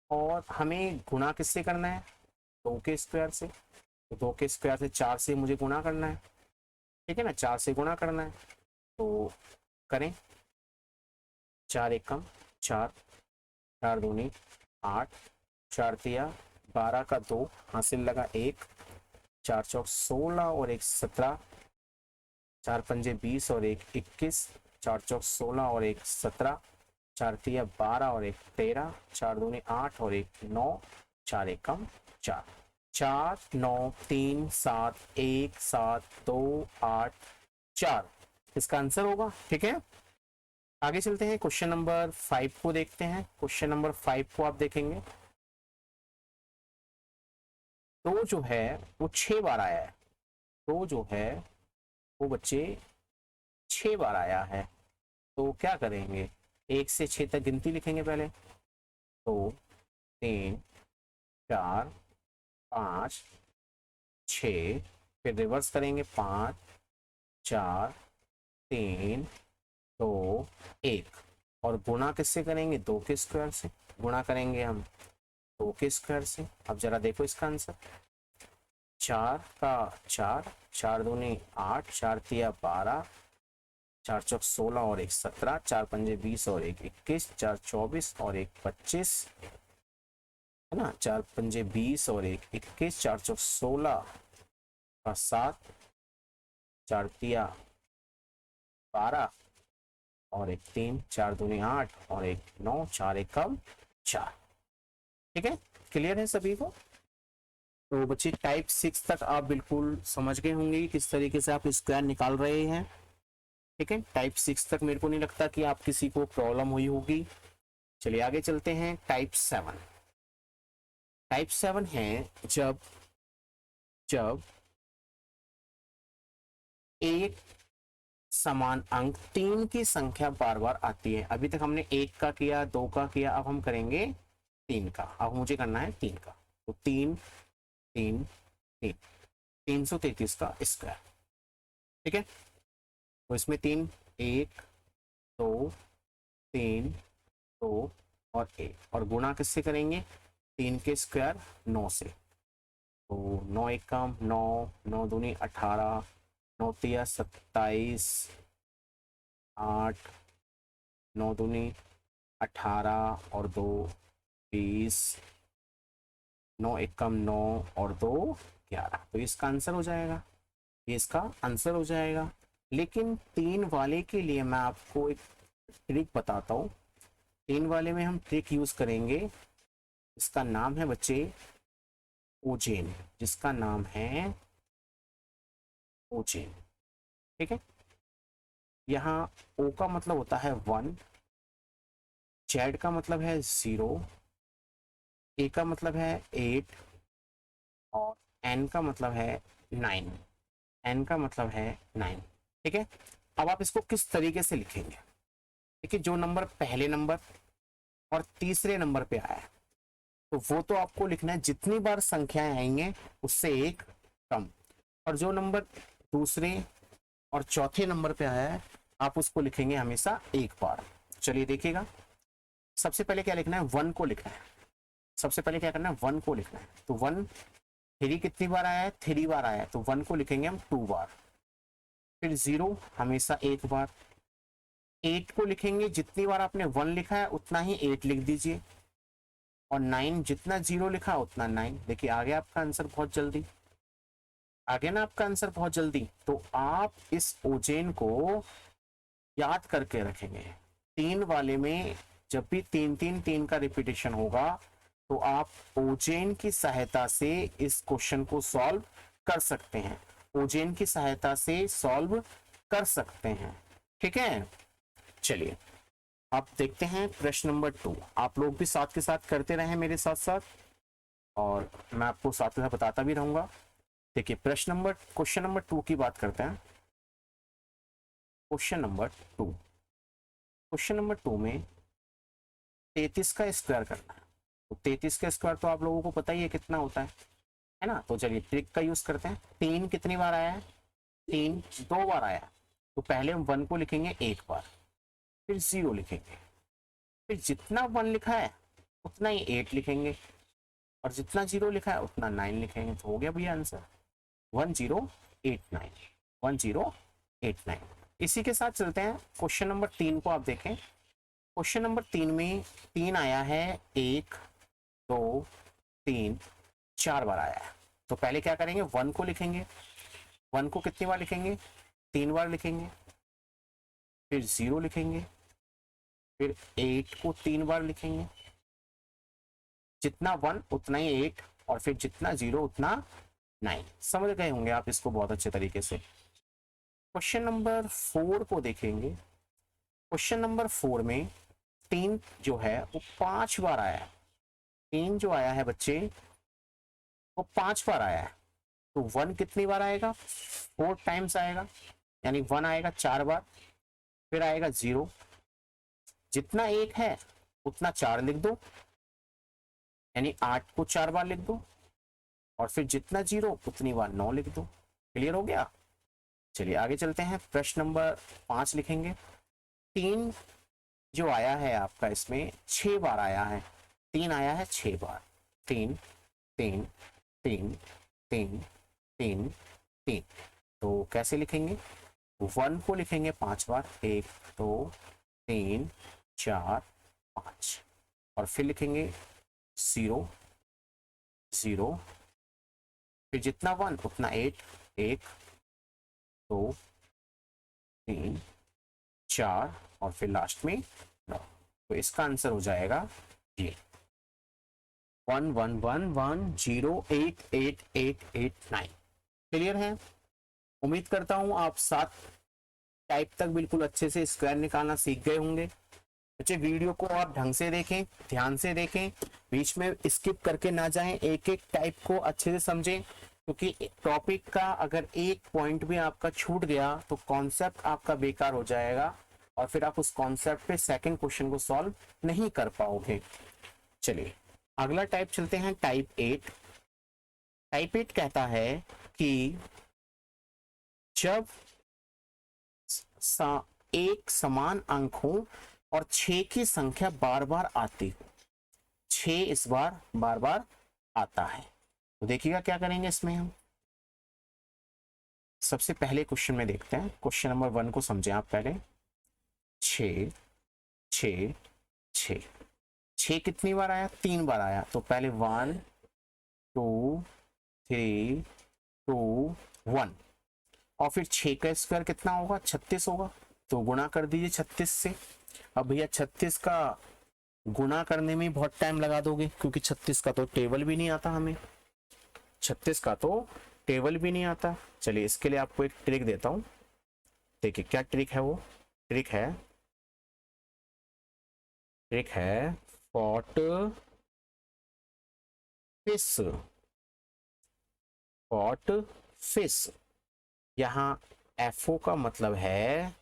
और हमें गुणा किससे करना है, 2 के स्क्वायर से। तो 2 के स्क्वायर से 4 से मुझे गुणा करना है। ठीक है ना, 4 से गुणा करना है, तो करें। 4 एकम 4, 4 दूनी 8, 4 तिया 12 का 2 हासिल लगा 1, 4 चौक 16 और 1 17, 4 पंजे 20 और 1 21, 4 चौक 16 और 1 17, 4 तिया 12 और 1 13, 4 दूनी 8 और 1 9, 4 एकम 4, 4 9 3 7 1 7 2 8 4 इसका आंसर होगा। ठीक है, आगे चलते हैं, क्वेश्चन नंबर 5 को देखते हैं। क्वेश्चन नंबर 5 को आप देखेंगे, तो जो है वो 6 बार आया है। तो जो है वो बच्चे 6 बार आया है। तो क्या करेंगे, 1 से 6 तक गिनती लिखेंगे पहले। 2 3 4 5 6, फिर रिवर्स करेंगे 5 4 3 2 1। और गुणा किससे करेंगे? 2 के स्क्वायर से गुणा करेंगे हम, 2 के स्क्वायर से। अब जरा देखो इसका आंसर, 4 का 4, 4 दूनी 8, 4 तिया 12, 4 चौक 16 और 1 17, 4 पंजे 20 और 1 21, 4 24 और 1 25, है ना, 4 पंजे 20 और 1 21, 4 चौक 16 का 7, 4 तिया 12 और 1 3, 4 दूनी 8 और 1 9, 4 1 कम 4। ठीक है, क्लियर है सभी को? तो बच्चे टाइप 6 तक आप बिल्कुल समझ गए होंगे कि किस तरीके से आप स्क्वायर निकाल रहे हैं। ठीक है, टाइप 6 तक मेरे को नहीं लगता कि आप किसी को प्रॉब्लम हुई होगी। चलिए आगे चलते हैं। टाइप 7, टाइप 7 है जब जब एक समान अंक 3 की संख्या बार बार आती है। अभी तक हमने 1 का किया, 2 का किया, अब हम करेंगे 3 का। अब मुझे करना है 3 का, तो 3 3 3, 333 का स्क्वायर। ठीक है, तो इसमें 3 1 2 3 2 और 1, और गुणा किससे करेंगे? 3 के स्क्वायर 9 से। तो 9 1 कम 9, 9 दूनी 18, 9 तिया 27, 8, 9 दूनी 18 और 2 20, 9 1 कम 9 और 2 11। तो इसका आंसर हो जाएगा, ये इसका आंसर हो जाएगा। लेकिन 3 वाले के लिए मैं आपको एक ट्रिक बताता हूँ। 3 वाले में हम ट्रिक यूज करेंगे, इसका नाम है बच्चे ओजेन, जिसका नाम है ओजेन। ठीक है, यहाँ ओ का मतलब होता है 1, जेड का मतलब है 0, ए का मतलब है 8 और एन का मतलब है 9, एन का मतलब है 9। ठीक है, अब आप इसको किस तरीके से लिखेंगे? देखिए, जो नंबर पहले नंबर और तीसरे नंबर पे आया है, तो वो तो आपको लिखना है जितनी बार संख्याएं आएंगे उससे एक कम, और जो नंबर दूसरे और चौथे नंबर पे आया है आप उसको लिखेंगे हमेशा एक बार। चलिए देखिएगा, सबसे पहले क्या लिखना है? 1 को लिखना है। सबसे पहले क्या करना है? 1 को लिखना है। तो 1 3 कितनी बार आया है? 3 बार आया है, तो 1 को लिखेंगे हम 2 बार। फिर 0 हमेशा एक बार। 8 को लिखेंगे, जितनी बार आपने 1 लिखा है उतना ही 8 लिख दीजिए। और 9, जितना 0 लिखा उतना 9। देखिए आ गया आपका आंसर बहुत जल्दी, आ गया ना आपका आंसर बहुत जल्दी। तो आप इस ओजेन को याद करके रखेंगे। 3 वाले में जब भी 3 3 3 का रिपीटेशन होगा तो आप ओजेन की सहायता से इस क्वेश्चन को सॉल्व कर सकते हैं, ओजेन की सहायता से सॉल्व कर सकते हैं। ठीक है, चलिए आप देखते हैं प्रश्न नंबर 2। आप लोग भी साथ के साथ करते रहे मेरे साथ साथ, और मैं आपको साथ के साथ बताता भी रहूंगा। देखिए क्वेश्चन नंबर 2 की बात करते हैं। क्वेश्चन नंबर 2, क्वेश्चन नंबर 2 में 33 का स्क्वायर करना है। तो 33 का स्क्वायर तो आप लोगों को पता ही है कितना होता है ना। तो चलिए ट्रिक का यूज करते हैं। 3 कितनी बार आया है? 3 2 बार आया, तो पहले हम 1 को लिखेंगे एक बार, फिर 0 लिखेंगे, फिर जितना 1 लिखा है उतना ही 8 लिखेंगे, और जितना 0 लिखा है उतना 9 लिखेंगे। तो हो गया भैया आंसर 1089, 1089। इसी के साथ चलते हैं क्वेश्चन नंबर 3 को। आप देखें क्वेश्चन नंबर 3 में 3 आया है, 1 2 3 4 बार आया है। तो पहले क्या करेंगे? 1 को लिखेंगे। 1 को कितनी बार लिखेंगे? 3 बार लिखेंगे, फिर 0 लिखेंगे, फिर 8 को 3 बार लिखेंगे, जितना 1 उतना ही 8, और फिर जितना 0 उतना 9। समझ गए होंगे आप इसको बहुत अच्छे तरीके से। क्वेश्चन नंबर 4 को देखेंगे। क्वेश्चन नंबर 4 में 3 जो है वो 5 बार आया है। 3 जो आया है बच्चे वो 5 बार आया है। तो 1 कितनी बार आएगा? 4 टाइम्स आएगा, यानी 1 आएगा 4 बार, फिर आएगा 0, जितना 1 है उतना 4 लिख दो, यानी 8 को 4 बार लिख दो, और फिर जितना 0 उतनी बार 9 लिख दो। क्लियर हो गया? चलिए आगे चलते हैं। प्रश्न नंबर 5 लिखेंगे। 3 जो आया है आपका, इसमें 6 बार आया है। 3 आया है 6 बार। 3 3 3 3 3 3। तो कैसे लिखेंगे? 1 को लिखेंगे 5 बार, 1 2 3 4 5। और फिर लिखेंगे 0 0, फिर जितना 1 उतना 8, 1 2 3 4 और फिर लास्ट में 9। तो इसका आंसर हो जाएगा ये 1111088889। क्लियर है? उम्मीद करता हूं आप 7 टाइप तक बिल्कुल अच्छे से स्क्वायर निकालना सीख गए होंगे। बच्चे वीडियो को आप ढंग से देखें, ध्यान से देखें, बीच में स्किप करके ना जाएं, एक एक टाइप को अच्छे से समझें, क्योंकि टॉपिक का अगर एक पॉइंट भी आपका छूट गया तो कॉन्सेप्ट आपका बेकार हो जाएगा और फिर आप उस कॉन्सेप्ट पे सेकंड क्वेश्चन को सॉल्व नहीं कर पाओगे। चलिए अगला टाइप चलते हैं, टाइप 8। टाइप 8 कहता है कि जब एक समान अंक हो और 6 की संख्या बार बार आती हो। 6 इस बार बार बार आता है, तो देखिएगा क्या करेंगे इसमें हम। सबसे पहले क्वेश्चन में देखते हैं, क्वेश्चन नंबर 1 को समझें आप पहले। 6 6 6 6 कितनी बार आया? 3 बार आया। तो पहले 1 2 3 2 1 और फिर 6 का स्क्वायर कितना होगा? 36 होगा। तो गुणा कर दीजिए 36 से। अब भैया 36 का गुणा करने में बहुत टाइम लगा दोगे, क्योंकि 36 का तो टेबल भी नहीं आता हमें। 36 का तो टेबल भी नहीं आता। चलिए इसके लिए आपको एक ट्रिक देता हूं। देखिए क्या ट्रिक है वो। ट्रिक है फॉट फिश। यहाँ FO का मतलब है,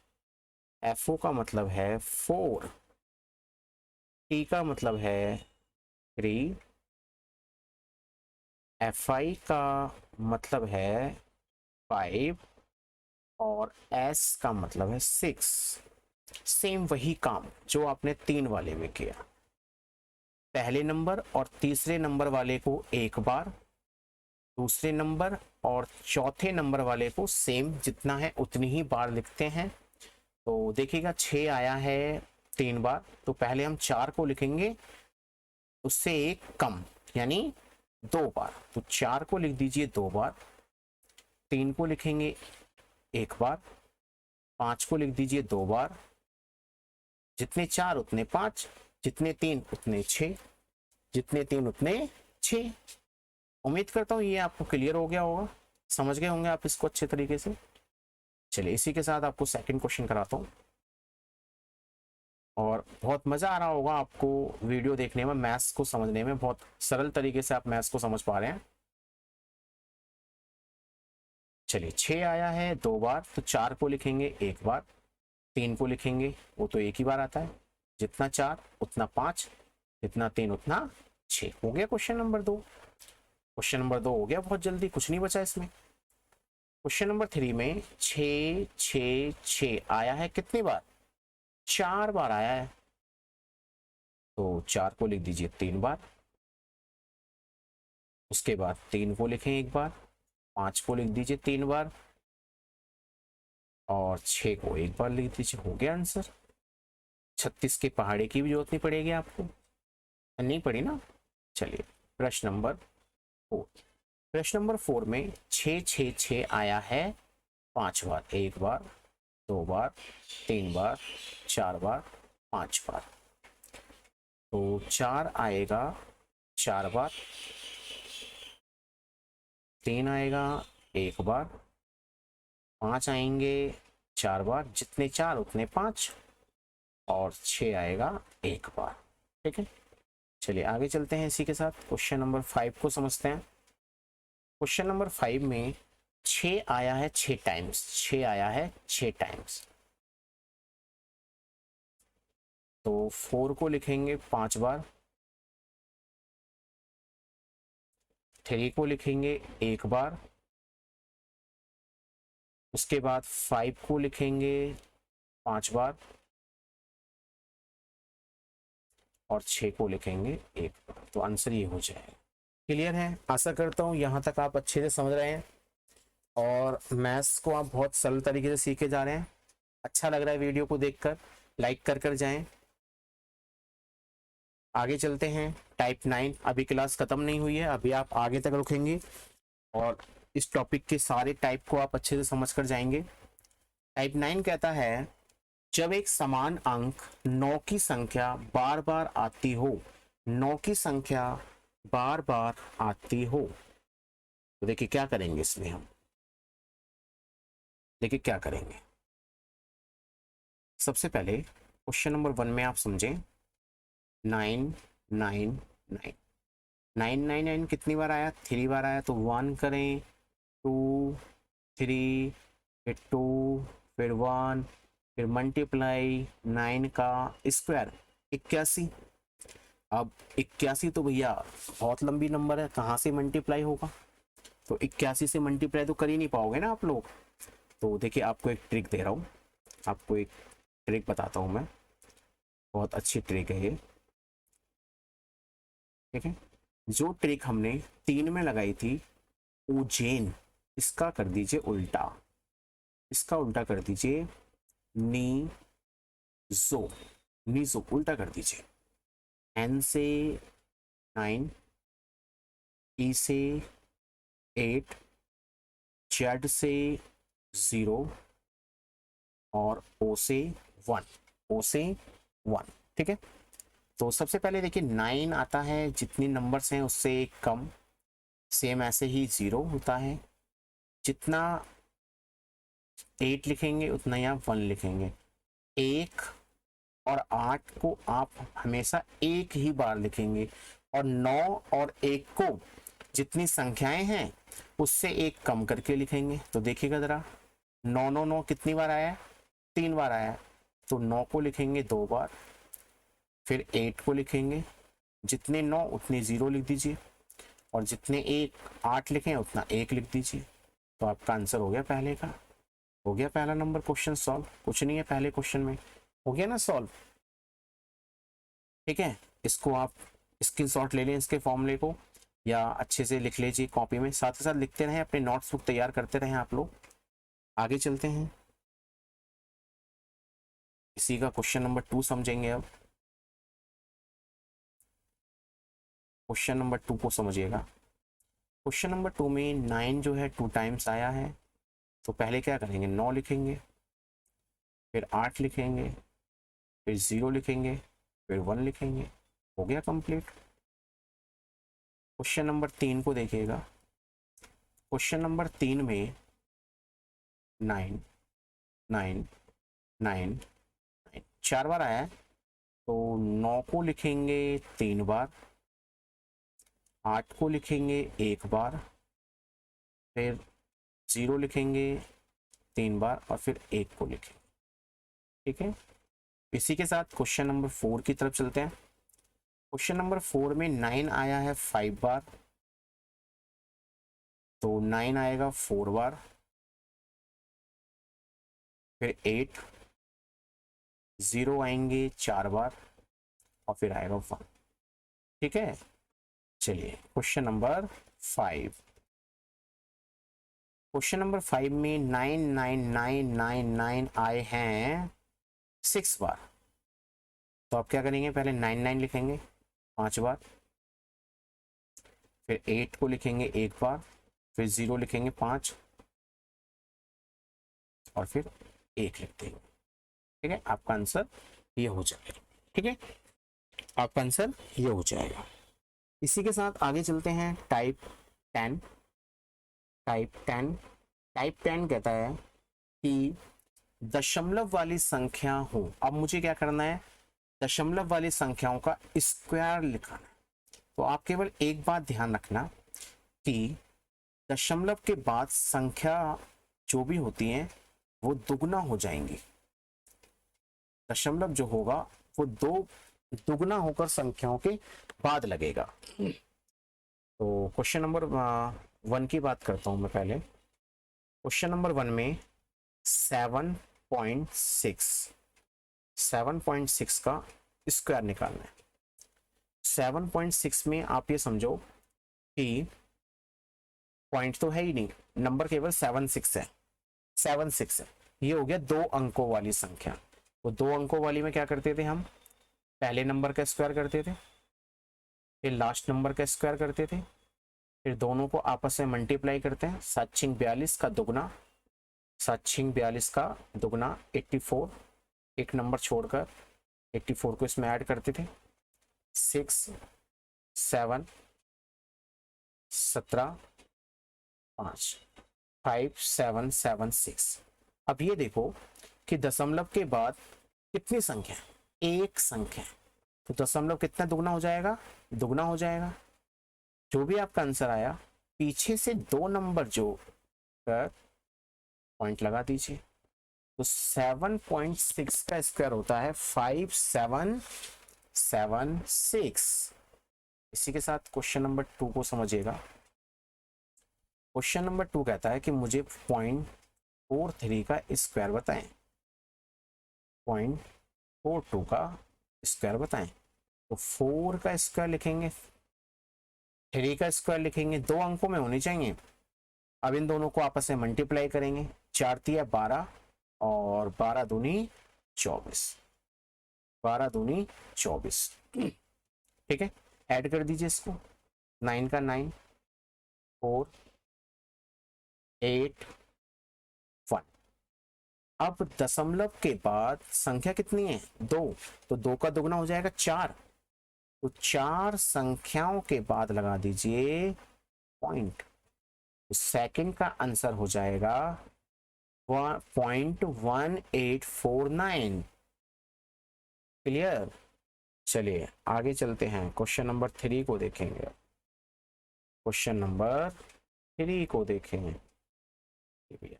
FO का मतलब है 4, T का मतलब है 3, FI का मतलब है 5 और S का मतलब है 6। सेम वही काम जो आपने 3 वाले में किया। पहले नंबर और तीसरे नंबर वाले को एक बार, दूसरे नंबर और चौथे नंबर वाले को सेम जितना है उतनी ही बार लिखते हैं। तो देखिएगा 6 आया है 3 बार, तो पहले हम 4 को लिखेंगे उससे एक कम, यानी 2 बार। तो 4 को लिख दीजिए 2 बार, 3 को लिखेंगे 1 बार, 5 को लिख दीजिए 2 बार, जितने 4 उतने 5, जितने 3 उतने 6, जितने 3 उतने 6। उम्मीद करता हूँ ये आपको क्लियर हो गया होगा, समझ गए होंगे आप इसको अच्छे तरीके से। चलिए इसी के साथ आपको सेकंड क्वेश्चन कराता हूँ और बहुत मजा आ रहा होगा आपको वीडियो देखने में, मैथ्स को समझने में। बहुत सरल तरीके से आप मैथ्स को समझ पा रहे हैं। चलिए 6 आया है 2 बार, तो 4 को लिखेंगे 1 बार, 3 को लिखेंगे, वो तो एक ही बार आता है, जितना 4 उतना 5, जितना 3 उतना 6। हो गया क्वेश्चन नंबर 2। क्वेश्चन नंबर 2 हो गया बहुत जल्दी, कुछ नहीं बचा इसमें। क्वेश्चन नंबर 3 में 6 6 6 आया है कितनी बार? 4 बार आया है। तो 4 को लिख दीजिए 3 बार, उसके बाद 3 को लिखें 1 बार, 5 को लिख दीजिए 3 बार और 6 को 1 बार लिख दीजिए। हो गया आंसर। 36 के पहाड़े की भी जरूरत नहीं पड़ेगी आपको, नहीं पड़ी ना। चलिए प्रश्न नंबर 4। प्रश्न नंबर 4 में 6 6 6 आया है 5 बार, 1 बार 2 बार 3 बार 4 बार 5 बार। तो 4 आएगा 4 बार, 3 आएगा 1 बार, 5 आएंगे 4 बार, जितने 4 उतने 5 और 6 आएगा 1 बार। ठीक है, चलिए आगे चलते हैं इसी के साथ। क्वेश्चन नंबर 5 को समझते हैं। क्वेश्चन नंबर 5 में 6 आया है 6 टाइम्स, 6 आया है 6 टाइम्स। तो 4 को लिखेंगे 5 बार, 3 को लिखेंगे 1 बार, उसके बाद 5 को लिखेंगे 5 बार और 6 को लिखेंगे 1 बार। तो आंसर ये हो जाएगा। क्लियर है? आशा करता हूँ यहाँ तक आप अच्छे से समझ रहे हैं और मैथ्स को आप बहुत सरल तरीके से सीखे जा रहे हैं। अच्छा लग रहा है वीडियो को देखकर, लाइक कर जाएं। आगे चलते हैं। टाइप 9 अभी क्लास खत्म नहीं हुई है, अभी आप आगे तक रुकेंगे और इस टॉपिक के सारे टाइप को आप अच्छे से समझ कर जाएंगे। टाइप 9 कहता है जब एक समान अंक 9 की संख्या बार बार आती हो, 9 की संख्या बार बार आती हो, तो देखिए क्या करेंगे इसमें हम। देखिए क्या करेंगे। सबसे पहले क्वेश्चन नंबर 1 में आप समझें 9 9 9 9 9 9 कितनी बार आया? 3 बार आया। तो 1 करें, 2 3 फिर 2 फिर 1 फिर मल्टीप्लाई 9 का स्क्वायर 81। अब 81 तो भैया बहुत लंबी नंबर है, कहाँ से मल्टीप्लाई होगा? तो 81 से मल्टीप्लाई तो कर ही नहीं पाओगे ना आप लोग। तो देखिए आपको एक ट्रिक दे रहा हूँ, आपको एक ट्रिक बताता हूँ मैं, बहुत अच्छी ट्रिक है ये। ठीक है, जो ट्रिक हमने 3 में लगाई थी उज्जैन, इसका कर दीजिए उल्टा, इसका उल्टा कर दीजिए नीजो, नीजो उल्टा कर दीजिए। एन से 9, ई से 8, जेड से 0 और ओ से 1, ओ से 1। ठीक है, तो सबसे पहले देखिए 9 आता है जितनी नंबर्स हैं उससे एक कम, सेम ऐसे ही 0 होता है, जितना 8 लिखेंगे उतना ही आप 1 लिखेंगे। 1 और 8 को आप हमेशा एक ही बार लिखेंगे और 9 और 1 को जितनी संख्याएं हैं उससे एक कम करके लिखेंगे। तो देखिएगा जरा, 9 9 9 कितनी बार आया है? 3 बार आया है। तो 9 को लिखेंगे 2 बार, फिर 8 को लिखेंगे, जितने 9 उतने 0 लिख दीजिए और जितने 8 लिखें उतना 1 लिख दीजिए। तो आपका आंसर हो गया पहले का, हो गया पहला नंबर क्वेश्चन सॉल्व। कुछ नहीं है पहले क्वेश्चन में, हो गया ना सॉल्व। ठीक है, इसको आप स्क्रीनशॉट ले लें इसके फॉर्मूले को, या अच्छे से लिख लीजिए कॉपी में, साथ ही साथ लिखते रहें, अपने नोट्स बुक तैयार करते रहें आप लोग। आगे चलते हैं, इसी का क्वेश्चन नंबर 2 समझेंगे अब। क्वेश्चन नंबर 2 को समझिएगा। क्वेश्चन नंबर 2 में 9 जो है 2 टाइम्स आया है, तो पहले क्या करेंगे? 9 लिखेंगे, फिर 8 लिखेंगे, फिर 0 लिखेंगे, फिर 1 लिखेंगे। हो गया कंप्लीट। क्वेश्चन नंबर 3 को देखिएगा। क्वेश्चन नंबर 3 में 9 9 9 9 4 बार आया है, तो 9 को लिखेंगे 3 बार, 8 को लिखेंगे 1 बार, फिर 0 लिखेंगे 3 बार और फिर 1 को लिखेंगे। ठीक है, इसी के साथ क्वेश्चन नंबर 4 की तरफ चलते हैं। क्वेश्चन नंबर 4 में 9 आया है 5 बार, तो 9 आएगा 4 बार, फिर 8, 0 आएंगे 4 बार और फिर आएगा 1। ठीक है, चलिए क्वेश्चन नंबर 5। क्वेश्चन नंबर 5 में 9 9 9 9 9 आए हैं 6 बार, तो आप क्या करेंगे? पहले 9 9 लिखेंगे 5 बार, फिर 8 को लिखेंगे 1 बार, फिर 0 लिखेंगे 5 और फिर 1 लिख देंगे। ठीक है, आपका आंसर ये हो जाएगा। ठीक है, आपका आंसर ये हो जाएगा। इसी के साथ आगे चलते हैं टाइप 10। टाइप 10 टाइप 10 कहता है कि दशमलव वाली संख्या हो। अब मुझे क्या करना है? दशमलव वाली संख्याओं का स्क्वायर लिखना है। तो आप केवल एक बात ध्यान रखना कि दशमलव के बाद संख्या जो भी होती हैं वो दुगना हो जाएंगी। दशमलव जो होगा वो दुगना होकर संख्याओं के बाद लगेगा। तो क्वेश्चन नंबर 1 की बात करता हूं मैं पहले। क्वेश्चन नंबर 1 में 7.6, 7.6 का स्क्वायर निकालना है। 7.6 में आप ये समझो कि पॉइंट तो है ही नहीं, नंबर केवल 76 है, 76 है। ये हो गया 2 अंकों वाली संख्या। तो 2 अंकों वाली में क्या करते थे हम, पहले नंबर का स्क्वायर करते थे, फिर लास्ट नंबर का स्क्वायर करते थे, फिर दोनों को आपस में मल्टीप्लाई करते हैं। 7×42 का दुगना, 7×42 का दुगना 84, एक नंबर छोड़कर 84 को इसमें ऐड करते थे। 6 7 17 5 5 7 7 6। अब ये देखो कि दशमलव के बाद कितनी संख्या, एक संख्या, तो दशमलव कितना दुगना हो जाएगा, दुगना हो जाएगा। जो भी आपका आंसर आया पीछे से 2 नंबर जोड़ कर पॉइंट लगा दीजिए। तो 7.6 का स्क्वायर होता है 5776। इसी के साथ क्वेश्चन नंबर 2 को समझिएगा। क्वेश्चन नंबर 2 कहता है कि मुझे 0.43 का स्क्वायर बताएं, 0.42 का स्क्वायर बताएं। तो 4 का स्क्वायर लिखेंगे, 3 का स्क्वायर लिखेंगे, 2 अंकों में होने चाहिए। अब इन दोनों को आपस में मल्टीप्लाई करेंगे, 4 तिया 12 और 12 दूनी 24, 12 दूनी 24। ठीक है, ऐड कर दीजिए इसको, 9 का 9, 4 8 1। अब दशमलव के बाद संख्या कितनी है, 2, तो 2 का दुगना हो जाएगा 4। तो 4 संख्याओं के बाद लगा दीजिए पॉइंट। तो सेकंड का आंसर हो जाएगा 0.1849। क्लियर। चलिए आगे चलते हैं, क्वेश्चन नंबर 3 को देखेंगे। क्वेश्चन नंबर 3 को देखेंगे भैया।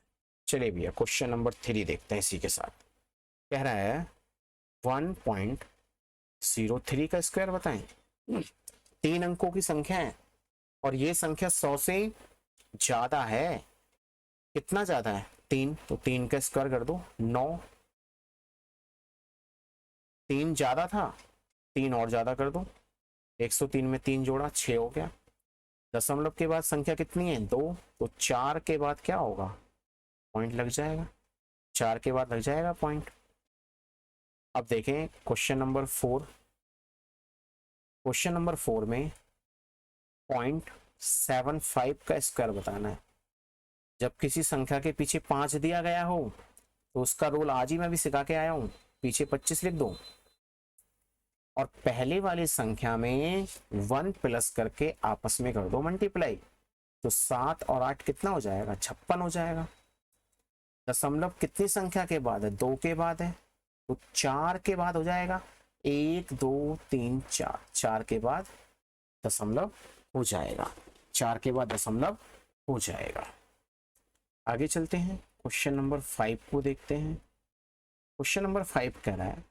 चलिए भैया क्वेश्चन नंबर 3 देखते हैं। इसी के साथ कह रहा है 1.03 का स्क्वायर बताएं। 3 अंकों की संख्या है और ये संख्या 100 से ज्यादा है। कितना ज्यादा है, 3, तो 3 का स्क्वायर कर दो 9। 3 ज्यादा था, 3 और ज्यादा कर दो, 103 में 3 जोड़ा 6 हो गया। दशमलव के बाद संख्या कितनी है, 2, तो 4 के बाद क्या होगा, पॉइंट लग जाएगा, 4 के बाद लग जाएगा पॉइंट। अब देखें क्वेश्चन नंबर 4। क्वेश्चन नंबर 4 में 0.75 का स्क्वायर बताना है। जब किसी संख्या के पीछे 5 दिया गया हो तो उसका रोल आज ही मैं भी सिखा के आया हूं, पीछे 25 लिख दो और पहले वाली संख्या में 1 प्लस करके आपस में कर दो मल्टीप्लाई। तो 7 और 8 कितना हो जाएगा, 56 हो जाएगा। दशमलव कितनी संख्या के बाद है, 2 के बाद है, तो 4 के बाद हो जाएगा। 1 2 3 4, 4 के बाद दशमलव हो जाएगा, 4 के बाद दशमलव हो जाएगा। आगे चलते हैं, क्वेश्चन नंबर 5 को देखते हैं। क्वेश्चन नंबर 5 कह रहा है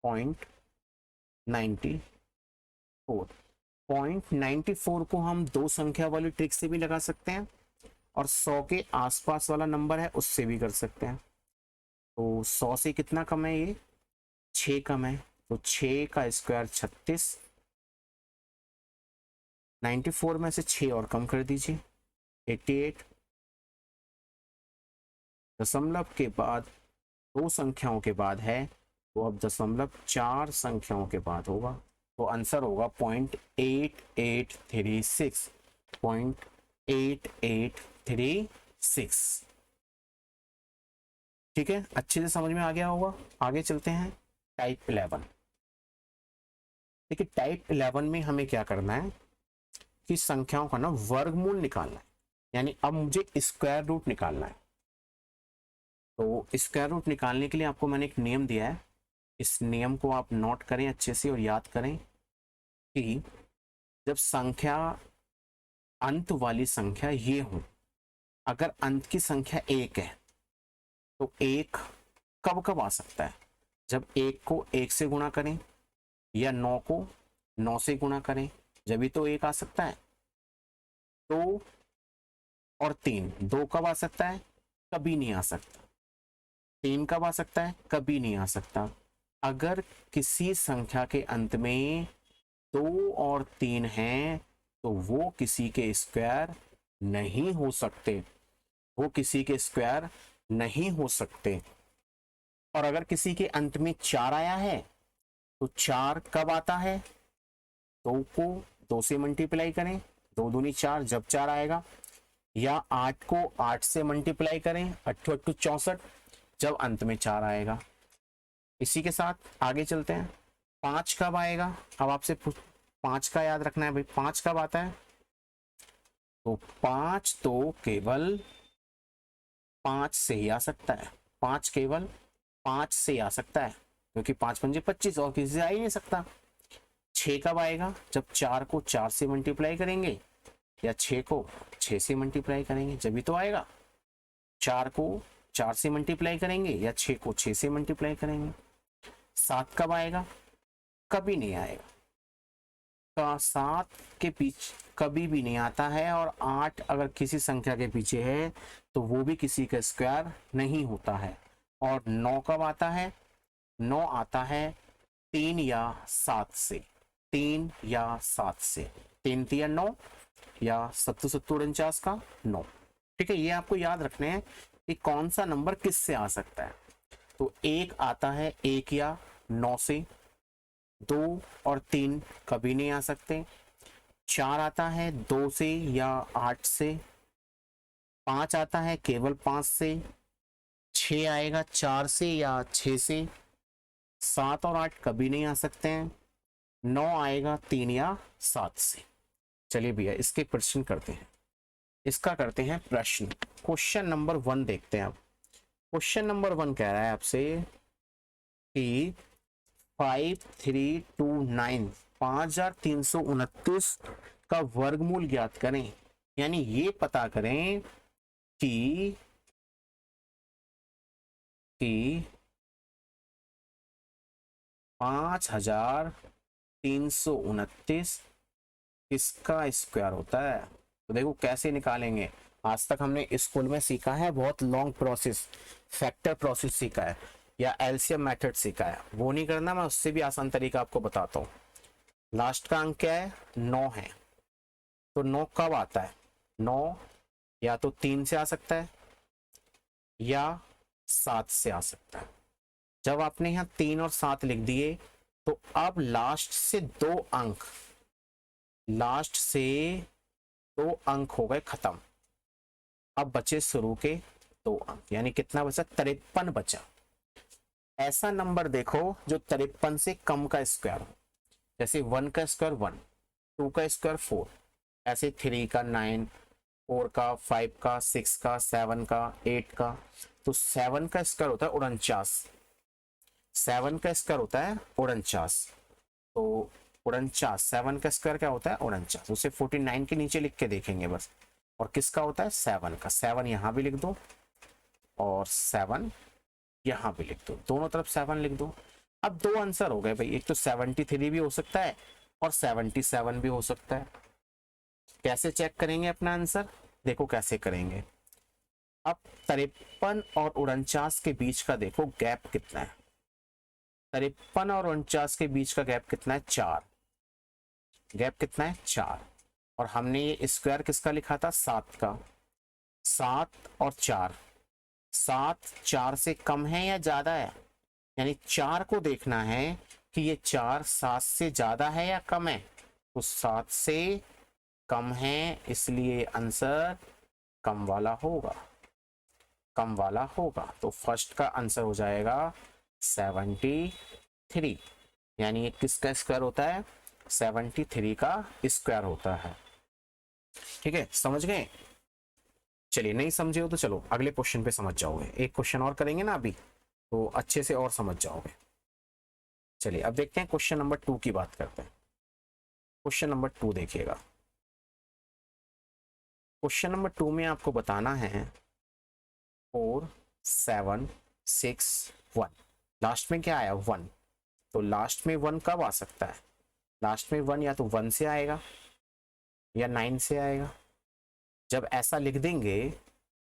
0.94। 0.94 को हम 2 संख्या वाली ट्रिक से भी लगा सकते हैं और 100 के आसपास वाला नंबर है उससे भी कर सकते हैं। तो 100 से कितना कम है, ये 6 कम है, तो 6 का स्क्वायर 36। 94 में से 6 और कम कर दीजिए 88। दशमलव के बाद 2 संख्याओं के बाद है, तो अब दशमलव 4 संख्याओं के बाद होगा। तो आंसर होगा 0.8836, 0.8836। ठीक है, अच्छे से समझ में आ गया होगा। आगे चलते हैं टाइप 11। देखिए टाइप 11 में हमें क्या करना है कि संख्याओं का ना वर्गमूल निकालना है, यानी अब मुझे स्क्वायर रूट निकालना है। तो स्क्वायर रूट निकालने के लिए आपको मैंने एक नियम दिया है, इस नियम को आप नोट करें अच्छे से और याद करें कि जब संख्या अंत वाली संख्या ये हो, अगर अंत की संख्या 1 है तो 1 कब कब आ सकता है, जब 1 को 1 से गुणा करें या 9 को 9 से गुणा करें, जब भी तो 1 आ सकता है। 2 और 3, 2 कब आ सकता है, कभी नहीं आ सकता। 3 कब आ सकता है? कभी नहीं आ सकता। अगर किसी संख्या के अंत में 2 और 3 हैं तो वो किसी के स्क्वायर नहीं हो सकते, वो किसी के स्क्वायर नहीं हो सकते। और अगर किसी के अंत में 4 आया है तो 4 कब आता है? 2 को 2 से मल्टीप्लाई करें, 2 दूनी 4 जब 4 आएगा, या 8 को 8 से मल्टीप्लाई करें, 8 8 64 जब अंत में 4 आएगा। इसी के साथ आगे चलते हैं। 5 कब आएगा? अब आपसे 5 का याद रखना है भाई, 5 कब आता है? तो 5 तो केवल 5 से ही आ सकता है, 5 केवल 5 से आ सकता है, क्योंकि 5 पंजे 25 और किसी से आ ही नहीं सकता। 6 कब आएगा? जब 4 को 4 से मल्टीप्लाई करेंगे, या 6 को 6 से मल्टीप्लाई करेंगे, जब भी तो आएगा। 4 को 4 से मल्टीप्लाई करेंगे, या 6 को 6 से मल्टीप्लाई करेंगे। 7 कब आएगा? कभी नहीं आएगा। का 7 के पीछे कभी भी नहीं आता है, और 8 अगर किसी संख्या के पीछे है तो वो भी किसी का स्क्वायर नहीं होता है। और 9 कब आता है? 9 आता है 3 या 7 से, 3 या 7 से, 3 3 9, या 7 7 49 का 9। ठीक है, ये आपको याद रखने हैं कि कौन सा नंबर किससे आ सकता है। तो 1 आता है 1 या 9 से, 2 और 3 कभी नहीं आ सकते। 4 आता है 2 से या 8 से, 5 आता है केवल 5 से, 6 आएगा 4 से या 6 से, 7 और 8 कभी नहीं आ सकते हैं, 9 आएगा 3 या 7 से। चलिए भैया इसके प्रश्न करते हैं, इसका करते हैं प्रश्न। क्वेश्चन नंबर 1 देखते हैं। अब क्वेश्चन नंबर 1 कह रहा है आपसे कि 5329 5329 का वर्गमूल ज्ञात करें। यानी ये पता करें कि 5329 किसका स्क्वायर होता है। तो देखो कैसे निकालेंगे। आज तक हमने स्कूल में सीखा है बहुत लॉन्ग प्रोसेस, फैक्टर प्रोसेस सीखा है, या एलसीएम मेथड सीखा है, वो नहीं करना। मैं उससे भी आसान तरीका आपको बताता हूँ। लास्ट का अंक क्या है? 9 है। तो 9 कब आता है? 9 या तो 3 से आ सकता है या 7 से आ सकता है। जब आपने यहाँ 3 और 7 लिख दिए तो अब लास्ट से 2 अंक, लास्ट से 2 अंक हो गए खत्म। अब बचे शुरू के 2 अंक, यानी कितना बचा? 53 बचा। ऐसा नंबर देखो जो 53 से कम का स्क्वायर हो। जैसे 1 का स्क्वायर 1, 2 का स्क्वायर 4, ऐसे 3 का 9, 4 का 5 का 6 का 7 का 8 का। तो 7 का स्क्वायर होता है 49, 7 का स्क्वायर होता है 49। तो 49, 7 का स्क्वायर क्या होता है? 49। उसे 49 के नीचे लिख के देखेंगे बस। और किसका होता है? 7 का। 7 यहाँ भी लिख दो और 7 यहाँ भी लिख दो, दोनों तरफ 7 लिख दो। अब 2 आंसर हो गए भाई, एक तो 73 भी हो सकता है और 77 भी हो सकता है। कैसे चेक करेंगे अपना आंसर? देखो कैसे करेंगे। अब 53 और 49 के बीच का देखो गैप कितना है। 53 और 49 के बीच का गैप कितना है? 4। गैप कितना है? 4। और हमने ये स्क्वायर किसका लिखा था? 7 का। 7 और 4, 7 4 से कम है या ज्यादा है? यानी 4 को देखना है कि ये 4 7 से ज्यादा है या कम है। तो 7 से कम है, इसलिए आंसर कम वाला होगा, कम वाला होगा। तो फर्स्ट का आंसर हो जाएगा 73। यानी ये किसका स्क्वायर होता है? 73 का स्क्वायर होता है। ठीक है, समझ गए? चलिए, नहीं समझे हो तो चलो अगले क्वेश्चन पे समझ जाओगे। एक क्वेश्चन और करेंगे ना अभी, तो अच्छे से और समझ जाओगे। चलिए अब देखते हैं क्वेश्चन नंबर 2 की बात करते हैं। क्वेश्चन नंबर 2 देखिएगा। क्वेश्चन नंबर 2 में आपको बताना है 4 7 6 1। लास्ट में क्या आया? 1। तो लास्ट में 1 कब आ सकता है? लास्ट में 1 या तो 1 से आएगा या 9 से आएगा। जब ऐसा लिख देंगे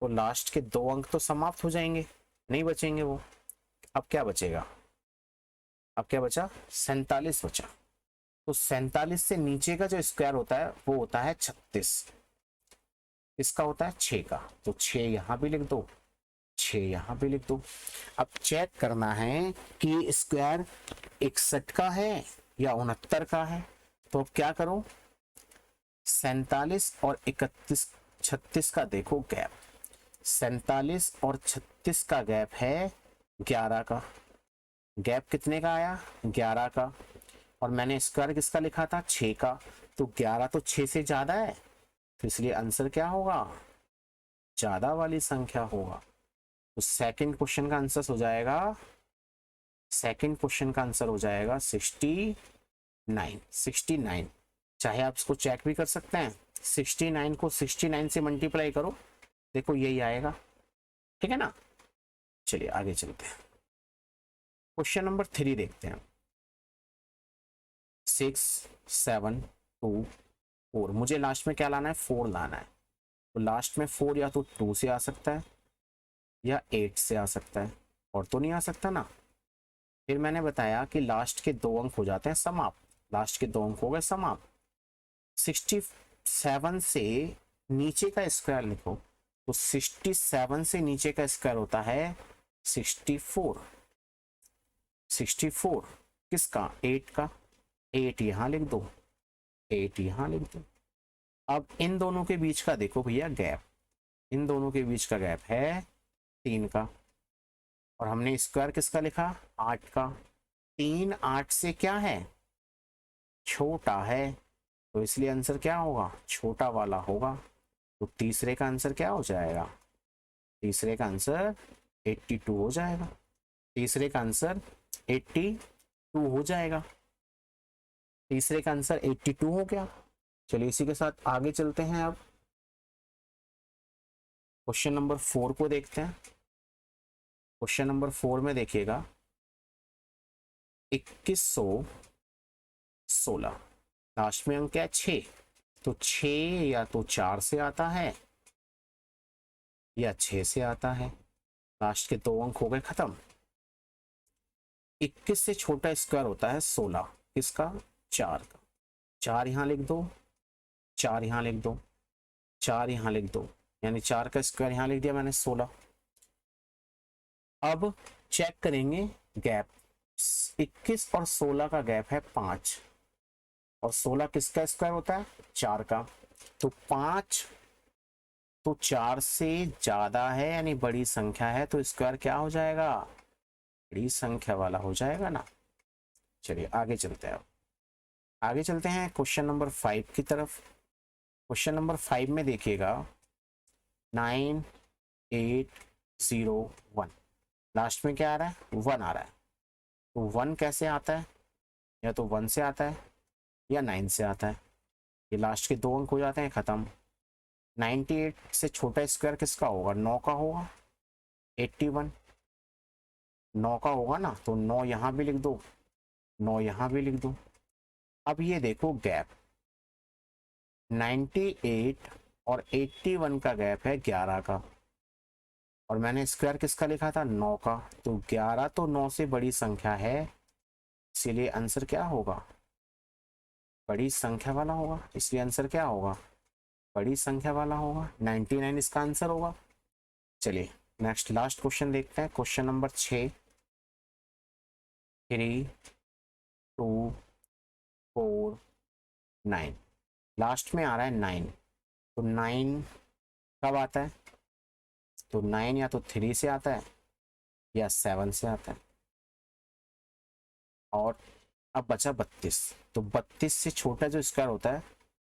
तो लास्ट के 2 अंक तो समाप्त हो जाएंगे। नहीं बचेंगे वो। अब क्या बचेगा, अब क्या बचा, 47 बचा। तो 47 से नीचे का जो स्क्वायर होता है वो होता है 36। इसका होता है 6 का, तो 6 यहाँ भी लिख दो, 6 यहाँ भी लिख दो। अब चेक करना है कि स्क्वायर 61 का है या 69 का है। तो अब क्या करो, 47 और 31 36 का देखो गैप, 47 और 36 का गैप है 11 का। गैप कितने का आया, 11 का। और मैंने स्क्वायर किसका लिखा था, 6 का। तो 11 तो 6 से ज्यादा है, तो इसलिए आंसर क्या होगा, ज्यादा वाली संख्या होगा। तो सेकंड क्वेश्चन का आंसर हो जाएगा, सेकंड क्वेश्चन का आंसर हो जाएगा 69, 69। चाहे आप इसको चेक भी कर सकते हैं, 69 को 69 से मल्टीप्लाई करो, देखो यही आएगा, ठीक है ना। चलिए आगे चलते हैं, क्वेश्चन नंबर 3 देखते हैं। 6 7 2 4, मुझे लास्ट में क्या लाना है, 4 लाना है। तो लास्ट में 4 या तो 2 से आ सकता है या 8 से आ सकता है, और तो नहीं आ सकता ना। फिर मैंने बताया कि लास्ट के 2 अंक हो जाते हैं समाप्त, लास्ट के 2 अंक हो गए समाप्त। 67 से नीचे का स्क्वायर लिखो, तो 67 से नीचे का स्क्वायर होता है 64। 64 किसका, 8 का, 8 यहाँ लिख दो, 8 यहाँ लिख दो। अब इन दोनों के बीच का देखो भैया गैप, इन दोनों के बीच का गैप है 3 का, और हमने स्क्वायर किसका लिखा, 8 का। 3 8 से क्या है, छोटा है, तो इसलिए आंसर क्या होगा, छोटा वाला होगा। तो तीसरे का आंसर क्या हो जाएगा, तीसरे का आंसर 82 हो जाएगा, तीसरे का आंसर 82 हो जाएगा, तीसरे का आंसर 82 हो गया। चलिए इसी के साथ आगे चलते हैं। अब क्वेश्चन नंबर 4 को देखते हैं। क्वेश्चन नंबर 4 में देखिएगा 2116, लास्ट में अंक क्या है, 6। तो 6 या तो 4 से आता है या 6 से आता है, लास्ट के 2 अंक हो गए खत्म। 21 से छोटा स्क्वायर होता है 16, किसका, 4 का। 4 यहाँ लिख दो, 4 यहाँ लिख दो, 4 यहाँ लिख दो, यानी 4 का स्क्वायर यहाँ लिख दिया मैंने 16। अब चेक करेंगे गैप, 21 और 16 का गैप है 5, और 16 किसका स्क्वायर होता है, 4 का। तो 5 तो 4 से ज्यादा है, यानी बड़ी संख्या है, तो स्क्वायर क्या हो जाएगा, बड़ी संख्या वाला हो जाएगा ना। चलिए आगे चलते हैं, आगे चलते हैं क्वेश्चन नंबर 5 की तरफ। क्वेश्चन नंबर 5 में देखिएगा 9801, लास्ट में क्या आ रहा है, 1 आ रहा है। तो 1 कैसे आता है, या तो 1 से आता है या 9 से आता है, ये लास्ट के 2 अंक हो जाते हैं खत्म। 98 से छोटा स्क्वायर किसका होगा, 9 का होगा। 81 9 का होगा ना, तो 9 यहाँ भी लिख दो, 9 यहाँ भी लिख दो। अब ये देखो गैप, 98 और 81 का गैप है 11 का, और मैंने स्क्वायर किसका लिखा था, 9 का। तो 11 तो 9 से बड़ी संख्या है, इसीलिए आंसर क्या होगा, बड़ी संख्या वाला होगा, इसलिए आंसर क्या होगा, बड़ी संख्या वाला होगा, 99 इसका आंसर होगा। चलिए नेक्स्ट लास्ट क्वेश्चन देखते हैं, क्वेश्चन नंबर 6। 3 2 4 9, लास्ट में आ रहा है 9, तो 9 कब आता है, तो 9 या तो 3 से आता है या 7 से आता है। और अब बचा 32, तो 32 से छोटा जो स्क्वायर होता है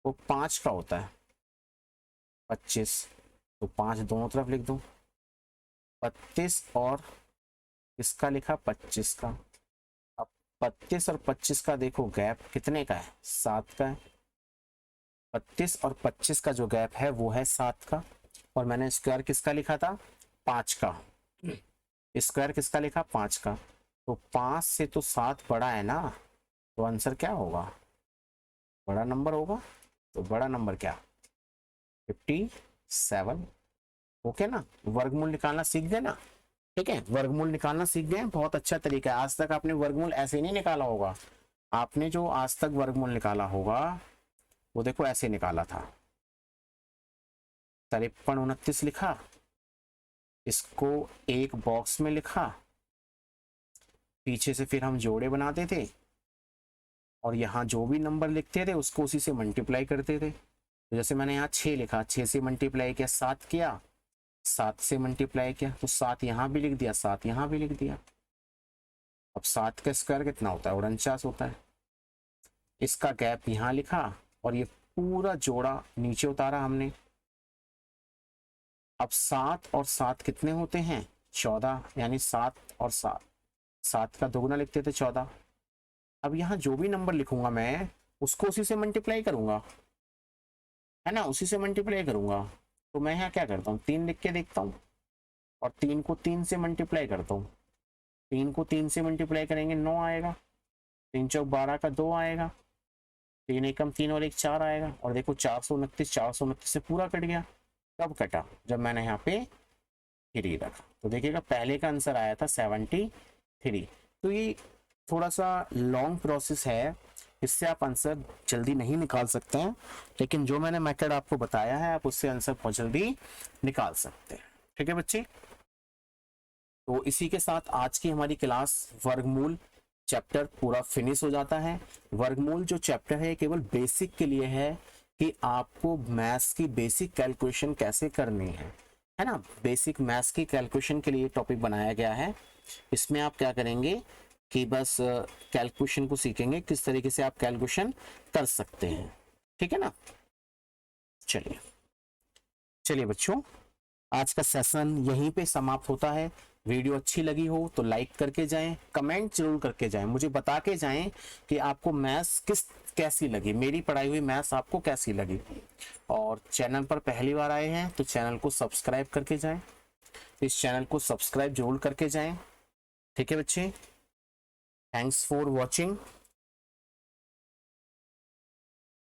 वो 5 का होता है, 25। तो 5 दोनों तरफ लिख दो, 32 और इसका लिखा 25 का। अब 32 और 25 का देखो गैप कितने का है, 7 का है। 32 और 25 का जो गैप है वो है 7 का, और मैंने स्क्वायर किसका लिखा था, 5 का। स्क्वायर किसका लिखा, 5 का। तो 5 से तो 7 बड़ा है ना, तो आंसर क्या होगा, बड़ा नंबर होगा। तो बड़ा नंबर क्या, 57। ओके ना, वर्गमूल निकालना सीख गए ना। ठीक है, वर्गमूल निकालना सीख गए, बहुत अच्छा तरीका है। आज तक आपने वर्गमूल ऐसे नहीं निकाला होगा, आपने जो आज तक वर्गमूल निकाला होगा वो देखो ऐसे निकाला था। 5329 लिखा, इसको एक बॉक्स में लिखा, पीछे से फिर हम जोड़े बनाते थे और यहाँ जो भी नंबर लिखते थे उसको उसी से मल्टीप्लाई करते थे। तो जैसे मैंने यहाँ 6 लिखा, 6 से मल्टीप्लाई किया, 7 किया, 7 से मल्टीप्लाई किया तो 7 यहाँ भी लिख दिया, 7 यहाँ भी लिख दिया। अब 7 का स्क्वायर कितना होता है? 49 होता है। इसका गैप यहाँ लिखा और ये पूरा जोड़ा नीचे उतारा हमने। अब 7 और 7 कितने होते हैं? 14, यानी 7 और 7, 7 का दोगुना लिखते थे 14। अब यहाँ जो भी नंबर लिखूंगा मैं उसको उसी से मल्टीप्लाई करूंगा, है ना, उसी से मल्टीप्लाई करूंगा। तो मैं यहाँ क्या करता हूँ, 3 लिख के देखता हूँ और 3 को 3 से मल्टीप्लाई करता हूँ। 3 को 3 से मल्टीप्लाई करेंगे 9 आएगा, 3 चौक 12 का 2 आएगा, 3 एकम 3 और 1 4 आएगा। और देखो 429 से पूरा कट गया। कब कटा? जब मैंने यहाँ पे 3 रखा। तो देखिएगा पहले का आंसर आया था 73। तो ये थोड़ा सा लॉन्ग प्रोसेस है, इससे आप आंसर जल्दी नहीं निकाल सकते हैं, लेकिन जो मैंने मेथड आपको बताया है आप उससे आंसर बहुत जल्दी निकाल सकते हैं। ठीक है बच्चे, तो इसी के साथ आज की हमारी क्लास वर्गमूल चैप्टर पूरा फिनिश हो जाता है। वर्गमूल जो चैप्टर है केवल बेसिक के लिए है कि आपको मैथ्स की बेसिक कैलकुलेशन कैसे करनी है ना, बेसिक मैथ्स की कैलकुलेशन के लिए टॉपिक बनाया गया है। इसमें आप क्या करेंगे कि बस कैलकुलेशन को सीखेंगे, किस तरीके से आप कैलकुलेशन कर सकते हैं। ठीक है ना, चलिए चलिए बच्चों, आज का सेशन यहीं पे समाप्त होता है। वीडियो अच्छी लगी हो तो लाइक करके जाएं, कमेंट जरूर करके जाएं, मुझे बता के जाएं कि आपको मैथ्स कैसी लगी, मेरी पढ़ाई हुई मैथ्स आपको कैसी लगी। और चैनल पर पहली बार आए हैं तो चैनल को सब्सक्राइब करके जाएं, इस चैनल को सब्सक्राइब जरूर करके जाएं। ठीक है बच्चे, थैंक्स फॉर वॉचिंग।